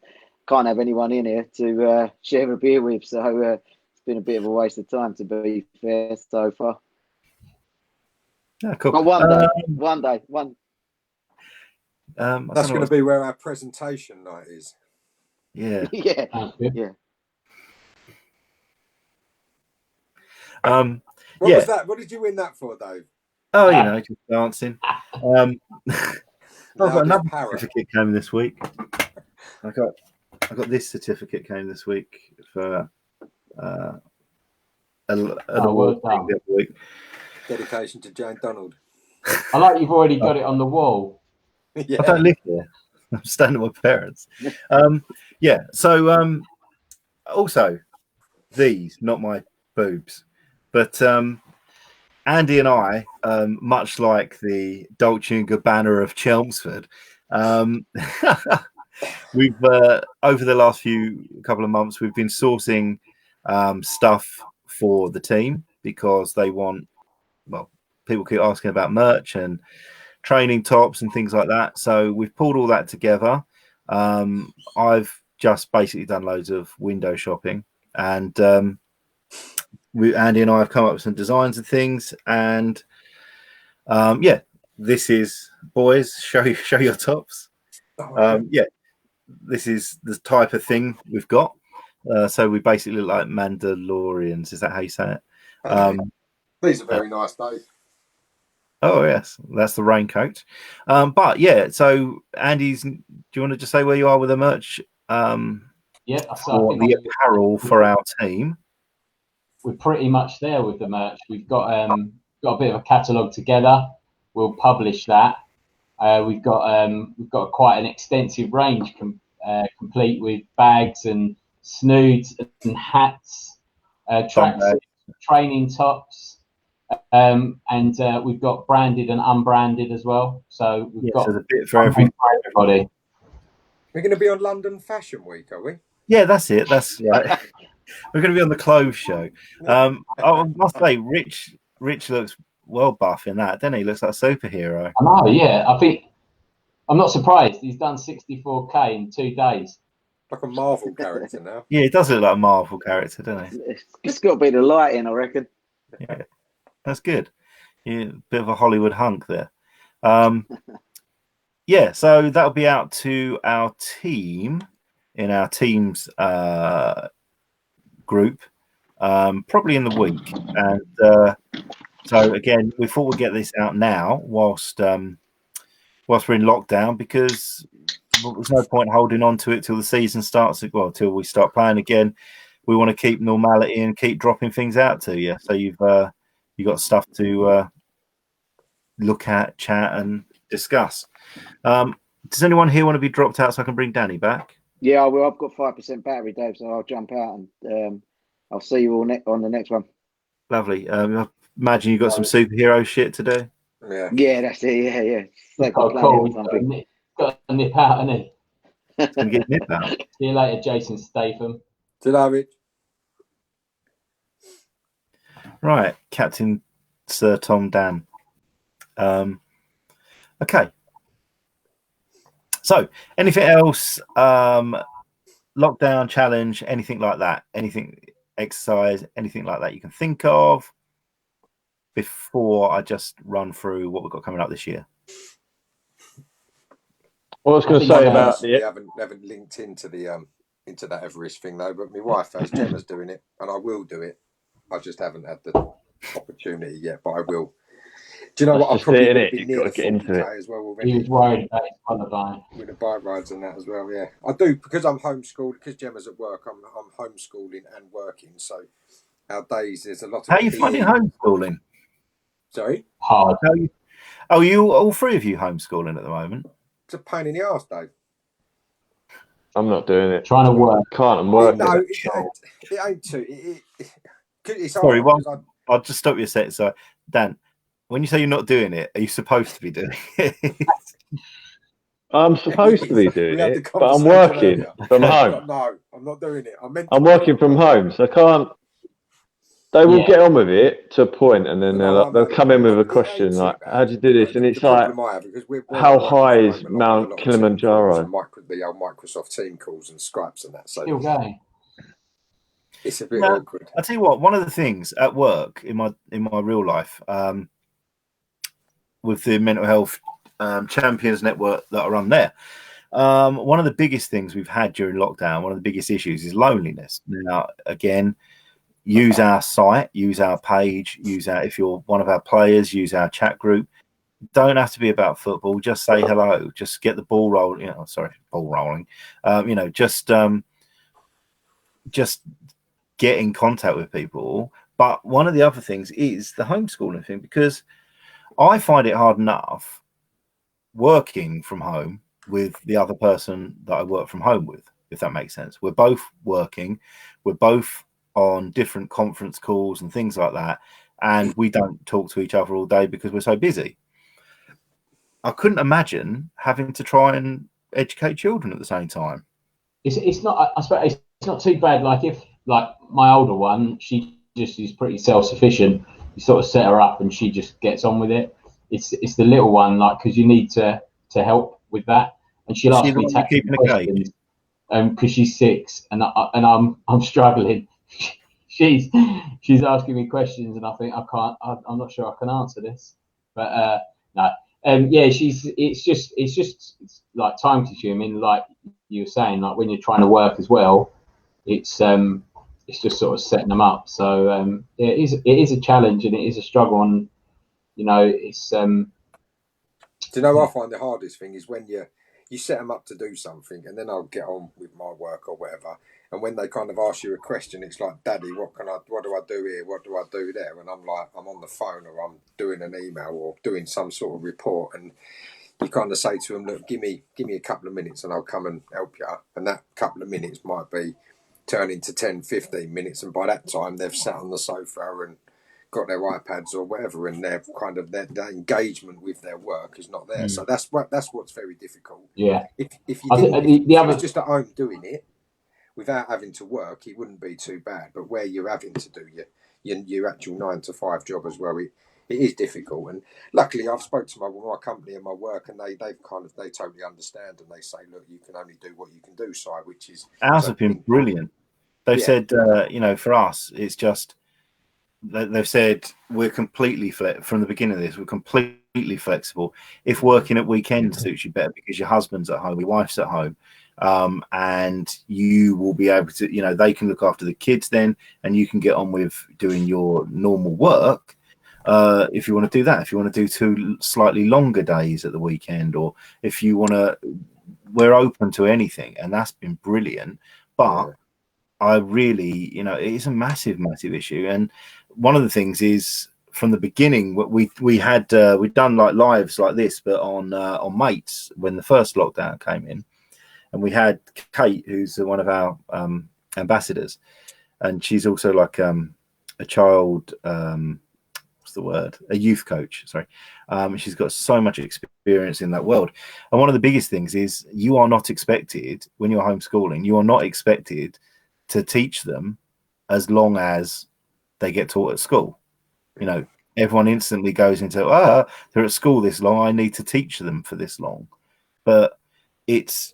can't have anyone in here to share a beer with. So it's been a bit of a waste of time, to be fair, so far. Yeah, cool. But one day. That's going to be where our presentation night is. Yeah. Yeah. What was that? What did you win that for, Dave? Oh, you know, just dancing. I've got another certificate came this week. I got this certificate came this week for week. Dedication to Jane Donald. I like you've already got it on the wall. Yeah. I don't live here. I'm staying with my parents. Yeah. So also these, not my boobs, but Andy and I, much like the Dolce & Gabbana of Chelmsford, we've over the last couple of months, we've been sourcing stuff for the team because they want, well, people keep asking about merch and training tops and things like that. So we've pulled all that together. I've just basically done loads of window shopping, and Andy and I have come up with some designs and things, and yeah, this is, boys, show your tops. Yeah, this is the type of thing we've got. So we basically look like Mandalorians. Is that how you say it? These are very nice, Dave. Oh yes, that's the raincoat. But yeah, so Andy's. Do you want to just say where you are with the merch? Yeah, for the apparel for our team. We're pretty much there with the merch. We've got a bit of a catalogue together. We'll publish that. We've got quite an extensive range, complete with bags and snoods and hats, tracksuits, training tops, and we've got branded and unbranded as well. So we've got a bit for everybody. We're going to be on London Fashion Week, are we? Yeah, that's it. That's right. We're going to be on the clothes show. I must say, Rich looks well buff in that, doesn't he? Looks like a superhero. I know, yeah. I think I'm not surprised. He's done 64K in 2 days. Like a Marvel character now. Yeah, he does look like a Marvel character, doesn't he? It's got to be the lighting, I reckon. Yeah, that's good. Yeah, bit of a Hollywood hunk there. Yeah, so that'll be out to our team in our team's group, probably in the week. And so again, we thought we'd get this out now whilst we're in lockdown, because there's no point holding on to it till the season starts. Well, till we start playing again. We want to keep normality and keep dropping things out to you. So you've got stuff to look at, chat, and discuss. Does anyone here want to be dropped out so I can bring Danny back? Yeah, I will. I've got 5% battery, Dave, so I'll jump out and I'll see you all on the next one. Lovely. I imagine you've got some superhero shit to do. Yeah, that's it. Yeah. Like got to nip out, hasn't he? It's going to get nipped out. See you later, Jason Statham. Ta-da, Rich. Right, Captain Sir Tom Dan. Okay. So, anything else? Lockdown challenge, anything like that? Anything, exercise, anything like that you can think of before I just run through what we've got coming up this year? Well, I was going to say about we haven't linked into the into that Everest thing though, but my wife has. Gemma's doing it, and I will do it. I just haven't had the opportunity yet, but I will. Do you know what? I probably would be near the 40K as well already. He was worried about his qualifying. With the bike rides and that as well, yeah. I do, because I'm homeschooled, because Gemma's at work, I'm homeschooling and working, so our days, there's a lot of... How are you finding homeschooling? Sorry? Hard. Are you all three of you homeschooling at the moment? It's a pain in the arse, Dave. I'm not doing it. Trying to work. Can't and work. No, it ain't too. It's sorry, I'll just stop you a sec. So, Dan, when you say you're not doing it, are you supposed to be doing it? I'm supposed to be doing it, but I'm working from home. No, I'm not doing it. I'm working from home, so I can't. They will get on with it to a point, and then they'll come in with a question like, "How do you do this?" And it's like, "How high is Mount Kilimanjaro?" The old Microsoft Team calls and Skypes and that. So still going. It's a bit awkward. I'll tell you what. One of the things at work in my real life, with the mental health champions network that I run there, one of the biggest things we've had during lockdown, one of the biggest issues, is loneliness. Now, again, use our site, use our page, if you're one of our players, use our chat group. Don't have to be about football. Just say hello. Just get the ball rolling. Ball rolling. Just get in contact with people. But one of the other things is the homeschooling thing, because I find it hard enough working from home with the other person that I work from home with, if that makes sense. We're both working. We're both on different conference calls and things like that, and we don't talk to each other all day because we're so busy. I couldn't imagine having to try and educate children at the same time. It's not. I suppose it's not too bad. Like if my older one, she just is pretty self-sufficient. You sort of set her up and she just gets on with it. It's the little one, because you need to help with that, and she'll ask me tactical questions because she's 6 and I'm struggling. She's asking me questions and I think I'm not sure I can answer this, but no, yeah, it's just like time consuming, like you were saying, like when you're trying to work as well, it's just sort of setting them up. So yeah, it is a challenge and it is a struggle, and it's Do you know, I find the hardest thing is when you set them up to do something, and then I'll get on with my work or whatever. And when they kind of ask you a question, it's like, "Daddy, what do I do here? What do I do there?" And I'm like, I'm on the phone or I'm doing an email or doing some sort of report, and you kind of say to them, "Look, give me a couple of minutes, and I'll come and help you." And that couple of minutes might be turn into 10, 15 minutes, and by that time they've sat on the sofa and got their iPads or whatever, and their kind of their engagement with their work is not there. So that's what's very difficult. Yeah. If he was just at home doing it without having to work, it wouldn't be too bad. But where you're having to do your actual 9 to 5 job as well, it is difficult. And luckily, I've spoke to my company and my work, and they totally understand, and they say, look, you can only do what you can do, Si, which is ours have been brilliant. They've said, for us, it's just. They've said we're completely from the beginning of this. We're completely flexible. If working at weekends suits you better because your husband's at home, your wife's at home, and you will be able to, they can look after the kids then, and you can get on with doing your normal work. If you want to do that, if you want to do 2 slightly longer days at the weekend, or if you want to, we're open to anything, and that's been brilliant. But I really, it's a massive, massive issue. And one of the things is from the beginning, we'd done like lives like this, but on Mates when the first lockdown came in, and we had Kate, who's one of our ambassadors, and she's also like a child, what's the word? A youth coach. Sorry, she's got so much experience in that world. And one of the biggest things is you are not expected when you're homeschooling. You are not expected to teach them as long as they get taught at school. Everyone instantly goes into, they're at school this long, I need to teach them for this long. But it's,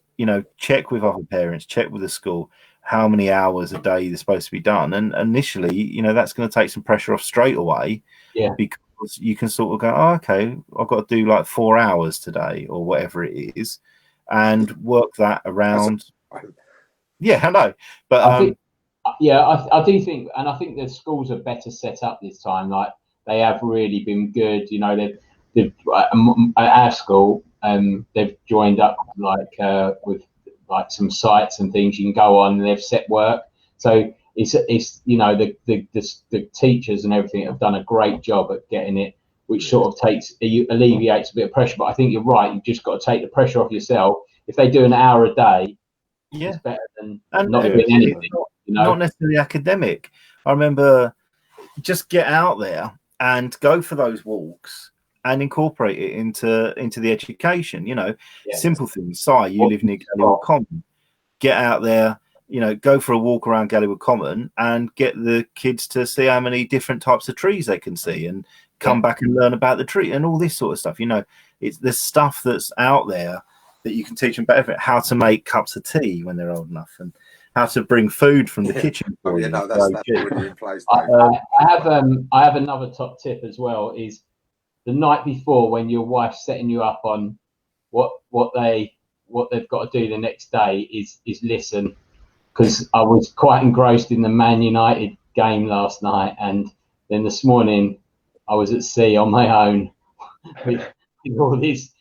check with other parents, check with the school, how many hours a day they're supposed to be done. And initially, that's going to take some pressure off straight away. Yeah. Because you can sort of go, okay, I've got to do like 4 hours today or whatever it is, and work that around. Yeah, I know, but I do think, and I think the schools are better set up this time. Like they have really been good. They've at our school, they've joined up with like some sites and things you can go on, and they've set work. So it's the teachers and everything have done a great job at getting it, which sort of alleviates a bit of pressure. But I think you're right. You've just got to take the pressure off yourself. If they do an hour a day. Yeah, it's better than not doing anything. Not necessarily academic. I remember just get out there and go for those walks and incorporate it into the education. Simple things. Si, you live near Gallywood Common. Get out there. Go for a walk around Gallywood Common and get the kids to see how many different types of trees they can see, and come back and learn about the tree and all this sort of stuff. It's the stuff that's out there that you can teach them better, how to make cups of tea when they're old enough, and how to bring food from the kitchen. That's already in place. I have another top tip as well. Is the night before, when your wife's setting you up on what they've got to do the next day, is listen, because I was quite engrossed in the Man United game last night, and then this morning I was at sea on my own with all these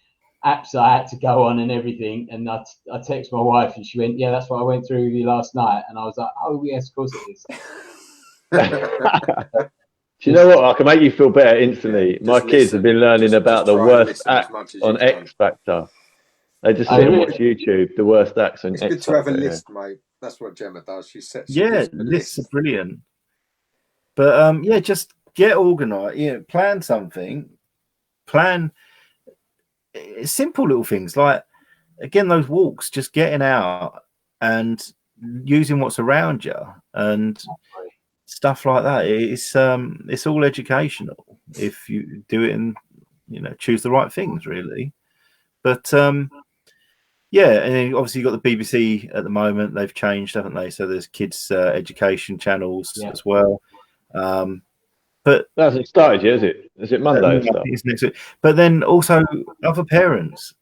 apps I had to go on and everything, and I text my wife and she went, yeah, that's what I went through with you last night, and I was like, oh yes, of course it is. Do you know what? I can make you feel better instantly. My kids have been learning about the worst act on X Factor. They just sit and watch YouTube, the worst acts on X Factor. It's good to have a list, mate. That's what Gemma does. She sets lists are brilliant. But just get organised. Plan something. Plan simple little things like, again, those walks, just getting out and using what's around you and stuff like that. It's all educational if you do it and choose the right things, really. But and then obviously you've got the BBC at the moment. They've changed, haven't they? So there's kids education channels as well. But hasn't started yet, is it? Is it Monday? It's next week. But then also other parents.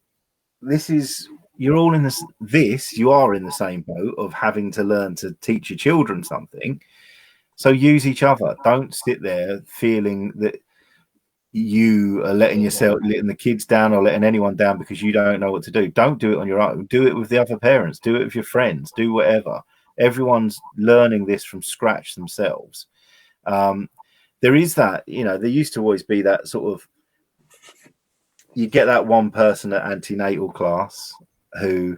You're all in this. You are in the same boat of having to learn to teach your children something. So use each other. Don't sit there feeling that you are letting the kids down or letting anyone down because you don't know what to do. Don't do it on your own. Do it with the other parents. Do it with your friends. Do whatever. Everyone's learning this from scratch themselves. There is that, there used to always be that sort of, you get that one person at antenatal class who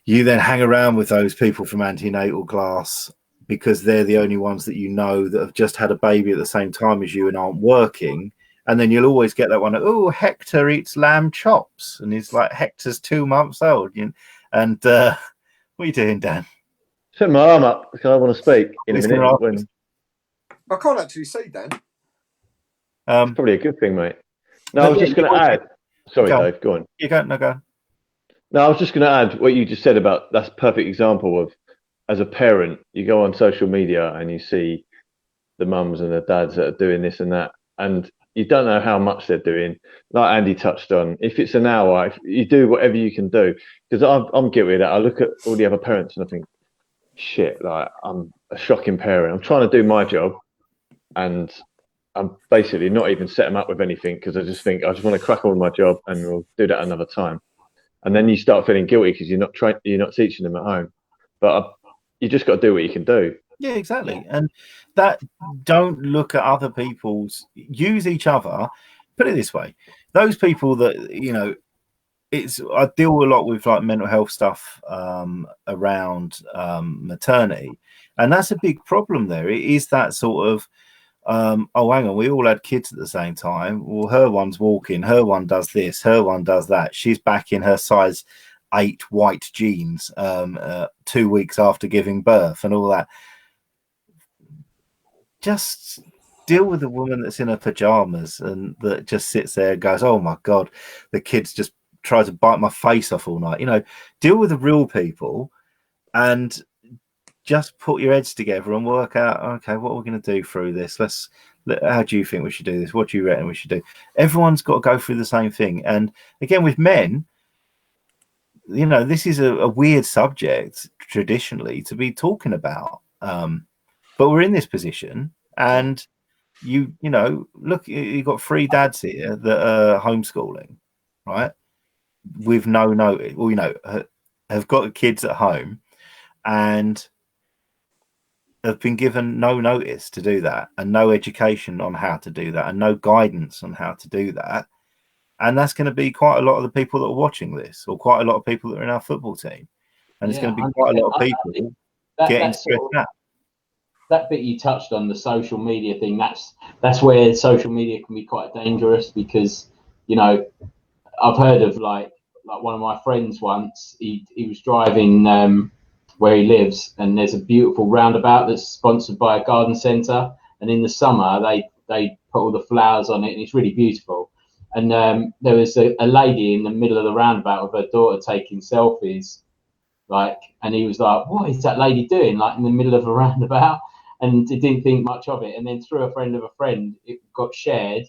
you then hang around with those people from antenatal class because they're the only ones that you know that have just had a baby at the same time as you and aren't working. And then you'll always get that one, oh, Hector eats lamb chops. And he's like, Hector's 2 months old. And what are you doing, Dan? Set my arm up because I want to speak in a minute. I can't actually see, Dan. It's probably a good thing, mate. No, I was just going to add. Sorry, Dave, go on. You go, go. No, I was just going to add what you just said about, that's a perfect example of, as a parent, you go on social media and you see the mums and the dads that are doing this and that, and you don't know how much they're doing. Like Andy touched on, if it's an hour, if you do whatever you can do, because I'm guilty of that. I look at all the other parents and I think, shit, like I'm a shocking parent. I'm trying to do my job, and I'm basically not even set them up with anything because I just think I just want to crack on with my job and we'll do that another time. And then you start feeling guilty because you're not teaching them at home. But you just got to do what you can do. Yeah, exactly. And that, don't look at other people's, use each other. Put it this way, those people that, I deal a lot with like mental health stuff around maternity. And that's a big problem there. It is that sort of, oh, hang on, we all had kids at the same time. Well, her one's walking, her one does this, her one does that. She's back in her size 8 white jeans 2 weeks after giving birth and all that. Just deal with the woman that's in her pajamas and that just sits there and goes, oh my God, the kids just try to bite my face off all night. Deal with the real people and just put your heads together and work out, okay, what are we going to do through this? How do you think we should do this? What do you reckon we should do? Everyone's got to go through the same thing. And again, with men, this is a weird subject traditionally to be talking about. But we're in this position, and look, you've got 3 dads here that are homeschooling, right? With no notice, have got kids at home and have been given no notice to do that and no education on how to do that and no guidance on how to do that. And that's going to be quite a lot of the people that are watching this, or quite a lot of people that are in our football team. And it's going to be quite a lot of people getting stressed out. That bit you touched on, the social media thing, that's where social media can be quite dangerous because, I've heard of like one of my friends once, he was driving where he lives, and there's a beautiful roundabout that's sponsored by a garden centre, and in the summer they put all the flowers on it and it's really beautiful. And there was a lady in the middle of the roundabout with her daughter taking selfies, and he was like, what is that lady doing, in the middle of a roundabout? And he didn't think much of it. And then through a friend of a friend, it got shared.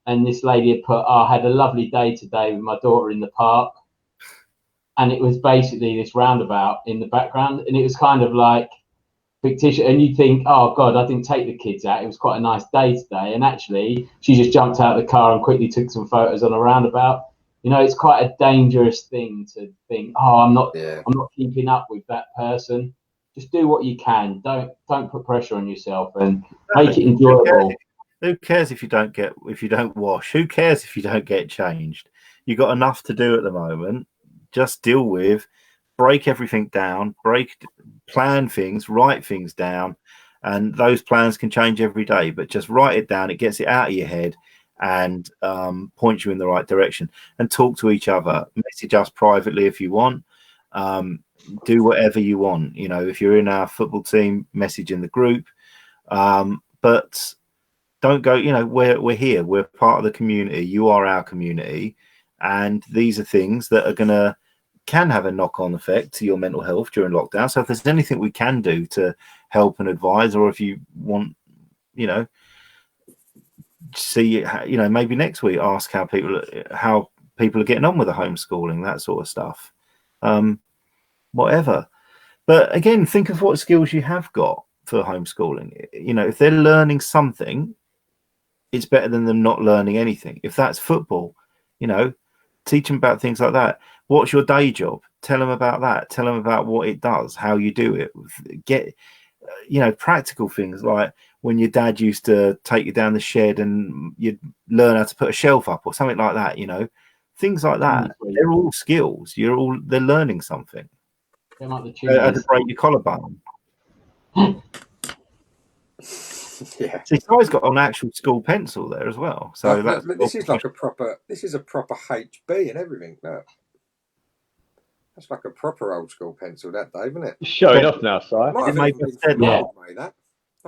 And this lady had put, I had a lovely day today with my daughter in the park. And it was basically this roundabout in the background. And it was kind of like fictitious. And you think, oh, God, I didn't take the kids out. It was quite a nice day today. And actually, she just jumped out of the car and quickly took some photos on a roundabout. It's quite a dangerous thing to think, oh, I'm not keeping up with that person. Just do what you can. Don't put pressure on yourself and make it enjoyable. Who cares if you don't wash? Who cares if you don't get changed? You've got enough to do at the moment. Just deal with, break everything down, plan things, write things down, and those plans can change every day. But just write it down. It gets it out of your head and points you in the right direction. And talk to each other. Message us privately if you want. Do whatever you want. If you're in our football team, message in the group. But don't go, we're here. We're part of the community. You are our community. And these are things that can have a knock-on effect to your mental health during lockdown. So if there's anything we can do to help and advise, or if you want, see, you know, maybe next week ask how people are getting on with the homeschooling, that sort of stuff, whatever. But again, think of what skills you have got for homeschooling. You know, if they're learning something, it's better than them not learning anything. If that's football, you know, teach them about things like that. What's your day job? Tell them about that. Tell them about what it does, how you do it. Get, you know, practical things like when your dad used to take you down the shed and you'd learn how to put a shelf up or something like that, you know, things like that. They're all skills. They're learning something. Like the how to break your collarbone. Yeah. See, Ty's got an actual school pencil there as well. So this is like a proper HB and everything. No. That's like a proper old school pencil, that, Dave, isn't it? It's showing off now, Si.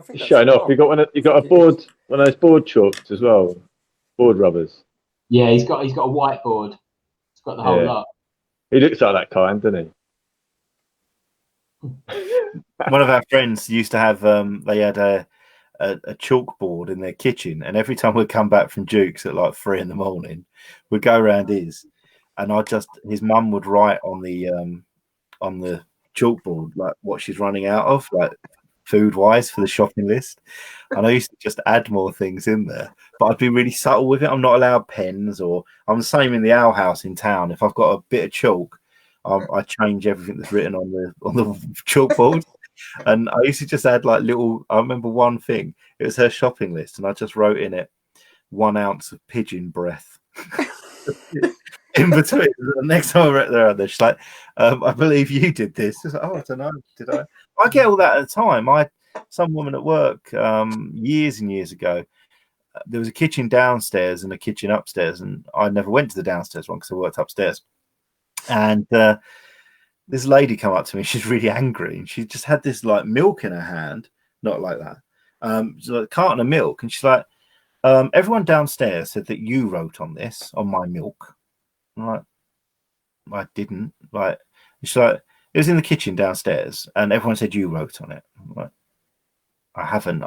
It's showing off. You got a board, one of those board chalks as well, board rubbers. Yeah, he's got a whiteboard. He's got the whole lot. He looks like that kind, doesn't he? One of our friends used to have. They had a chalkboard in their kitchen, and every time we'd come back from Duke's at like 3 a.m, we'd go around his, and his mum would write on the chalkboard like what she's running out of, like food wise for the shopping list. And I used to just add more things in there, but I'd be really subtle with it. I'm not allowed pens, or I'm the same in the owl house in town. If I've got a bit of chalk, I change everything that's written on the chalkboard. And I used to just add like little. I remember one thing. It was her shopping list, and I just wrote in it 1 ounce of pigeon breath. In between, the next time I read there, she's like, "I believe you did this." She's like, "Oh, I don't know. Did I?" I get all that at the time. Some woman at work years and years ago. There was a kitchen downstairs and a kitchen upstairs, and I never went to the downstairs one because I worked upstairs. And this lady come up to me. She's really angry, and she just had this like milk in her hand, not like that, so a carton of milk, and she's like, "Everyone downstairs said that you wrote on this on my milk." I'm like, I didn't. Like, she's like, "It was in the kitchen downstairs, and everyone said you wrote on it." I'm like, I haven't.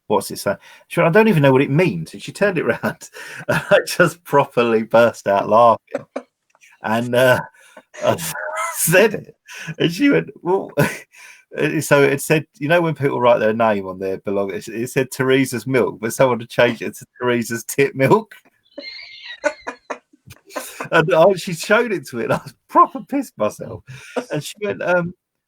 What's it say? She went, "I don't even know what it means." And she turned it around, and I just properly burst out laughing, and I said it, and she went, "Well." So it said, you know, when people write their name on their belongings, it said Teresa's milk, but someone had changed it to Teresa's tit milk. And she showed it to me, and I was proper pissed myself. And she went,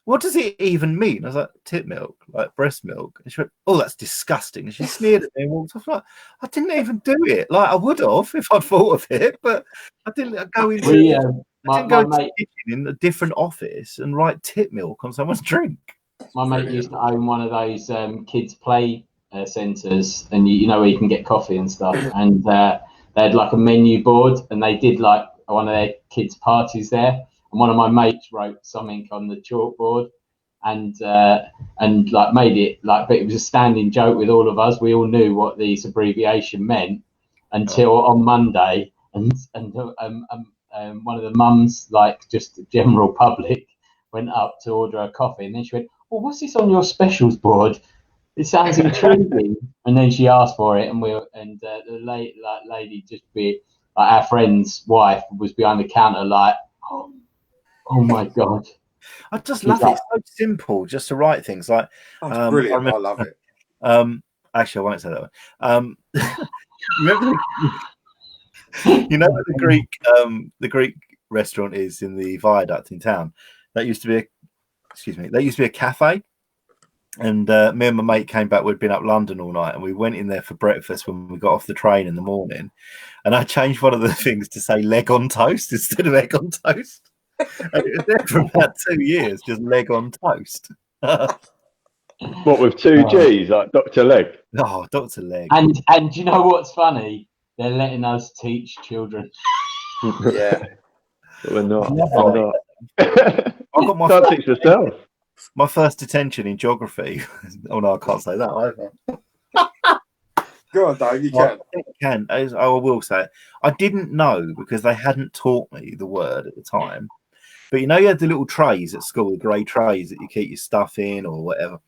"What does it even mean?" I was like, "Tit milk, like breast milk." And she went, "Oh, that's disgusting." And she sneered at me and walked off. Like, I didn't even do it. Like, I would have if I'd thought of it, but I didn't go into. I didn't go to the kitchen in a different office and write tit milk on someone's drink. My mate used to own one of those kids' play centres, and you know where you can get coffee and stuff. And they had like a menu board, and they did like one of their kids' parties there. And one of my mates wrote something on the chalkboard, and like made it like, but it was a standing joke with all of us. We all knew what this abbreviation meant until on Monday, and one of the mums, like just the general public, went up to order a coffee, and then she went, "Well, what's this on your specials board? It sounds intriguing." And then she asked for it, and the lady just be like, our friend's wife was behind the counter, like, "Oh my god!" I just love it. It's so simple, just to write things like. That's brilliant. I love it. Actually, I won't say that one. Remember you know what the Greek restaurant is in the viaduct in town? That used to be a cafe. And me and my mate came back. We'd been up London all night, and we went in there for breakfast when we got off the train in the morning. And I changed one of the things to say leg on toast instead of egg on toast. And it was there for about 2 years, just leg on toast. What, with 2 G's, like Dr. Leg? Oh, Dr. Leg. And you know what's funny? They're letting us teach children. Yeah. But we're not. I got can't teach myself. My first detention in geography. Oh no, I can't say that either. Go on, Dave. You can. I can. I will say it. I didn't know because they hadn't taught me the word at the time. But you know, you had the little trays at school, the grey trays that you keep your stuff in or whatever.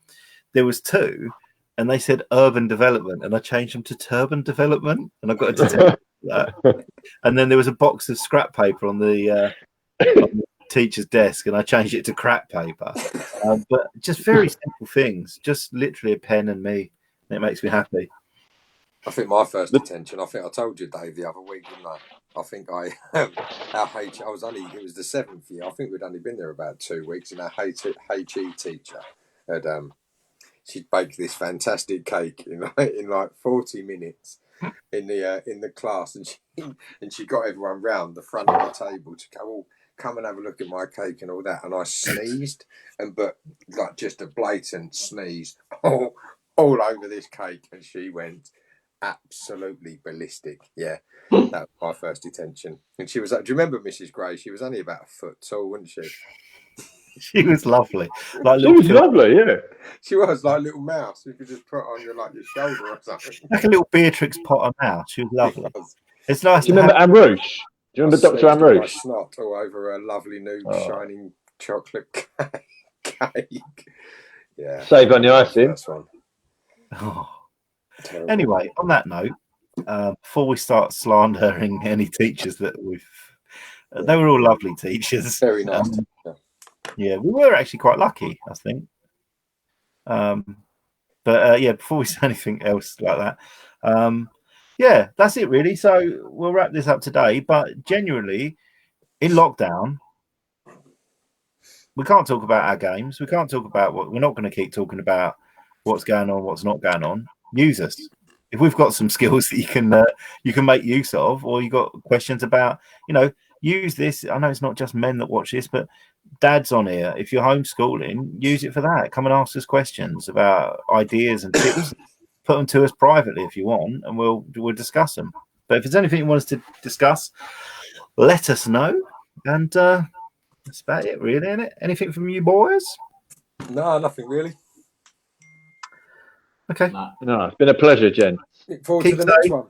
There was 2, and they said urban development, and I changed them to turban development, and I got a detention for that. And then there was a box of scrap paper on the teacher's desk, and I changed it to crap paper. But just very simple things, just literally a pen and me, and it makes me happy. I think my first detention, I think I told you, Dave, the other week, didn't I? I think it was the 7th year. I think we'd only been there about 2 weeks, and our HE teacher had she'd baked this fantastic cake in like 40 minutes in the class, and she got everyone round the front of the table to come and have a look at my cake and all that. And I sneezed, but like just a blatant sneeze all over this cake, and she went absolutely ballistic. Yeah, that was my first detention. And she was, do you remember Mrs. Gray? She was only about a foot tall, wasn't she? She was lovely. She was lovely, yeah. She was like a little mouse. You could just put on your shoulder or something. Like a little Beatrix Potter mouse. She was lovely. It's nice. Do you remember Anne Rouge? Do you remember Dr. Anne Rouge? My snot all over a lovely new shining chocolate cake. Yeah. Save on your icing. Anyway, on that note, before we start slandering any teachers that they were all lovely teachers. Very nice. Yeah, we were actually quite lucky, I think. But before we say anything else like that, that's it really. So we'll wrap this up today. But genuinely, in lockdown, we can't talk about our games. We can't talk about we're not going to keep talking about what's going on, what's not going on. Use us. If we've got some skills that you can make use of, or you got questions about, use this. I know it's not just men that watch this, but dads on here. If you're homeschooling, use it for that. Come and ask us questions about ideas and tips. Put them to us privately if you want, and we'll discuss them. But if there's anything you want us to discuss, let us know. And that's about it, really, isn't it? Anything from you boys? No, nothing really. Okay. No, it's been a pleasure, Jen. Look forward to the next one.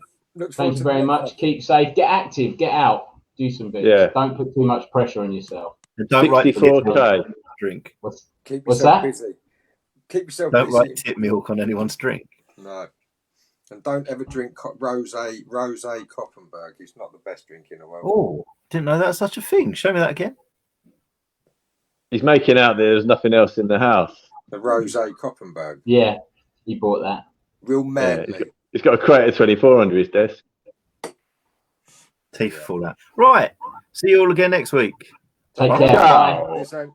Thank you very much. Keep safe. Get active. Get out. Do some bits. Yeah. Don't put too much pressure on yourself. And don't 64K. Drink. What's that? Busy. Keep yourself busy. Don't write tip milk on anyone's drink. No. And don't ever drink rosé Koppenberg. It's not the best drink in the world. Oh, didn't know that's such a thing. Show me that again. He's making out there's nothing else in the house. The rosé Koppenberg. Yeah, he bought that. Real madly. Yeah, he's got a crate of 24 under his desk. Teeth full that. Right. See you all again next week. Take care. Bye. Bye.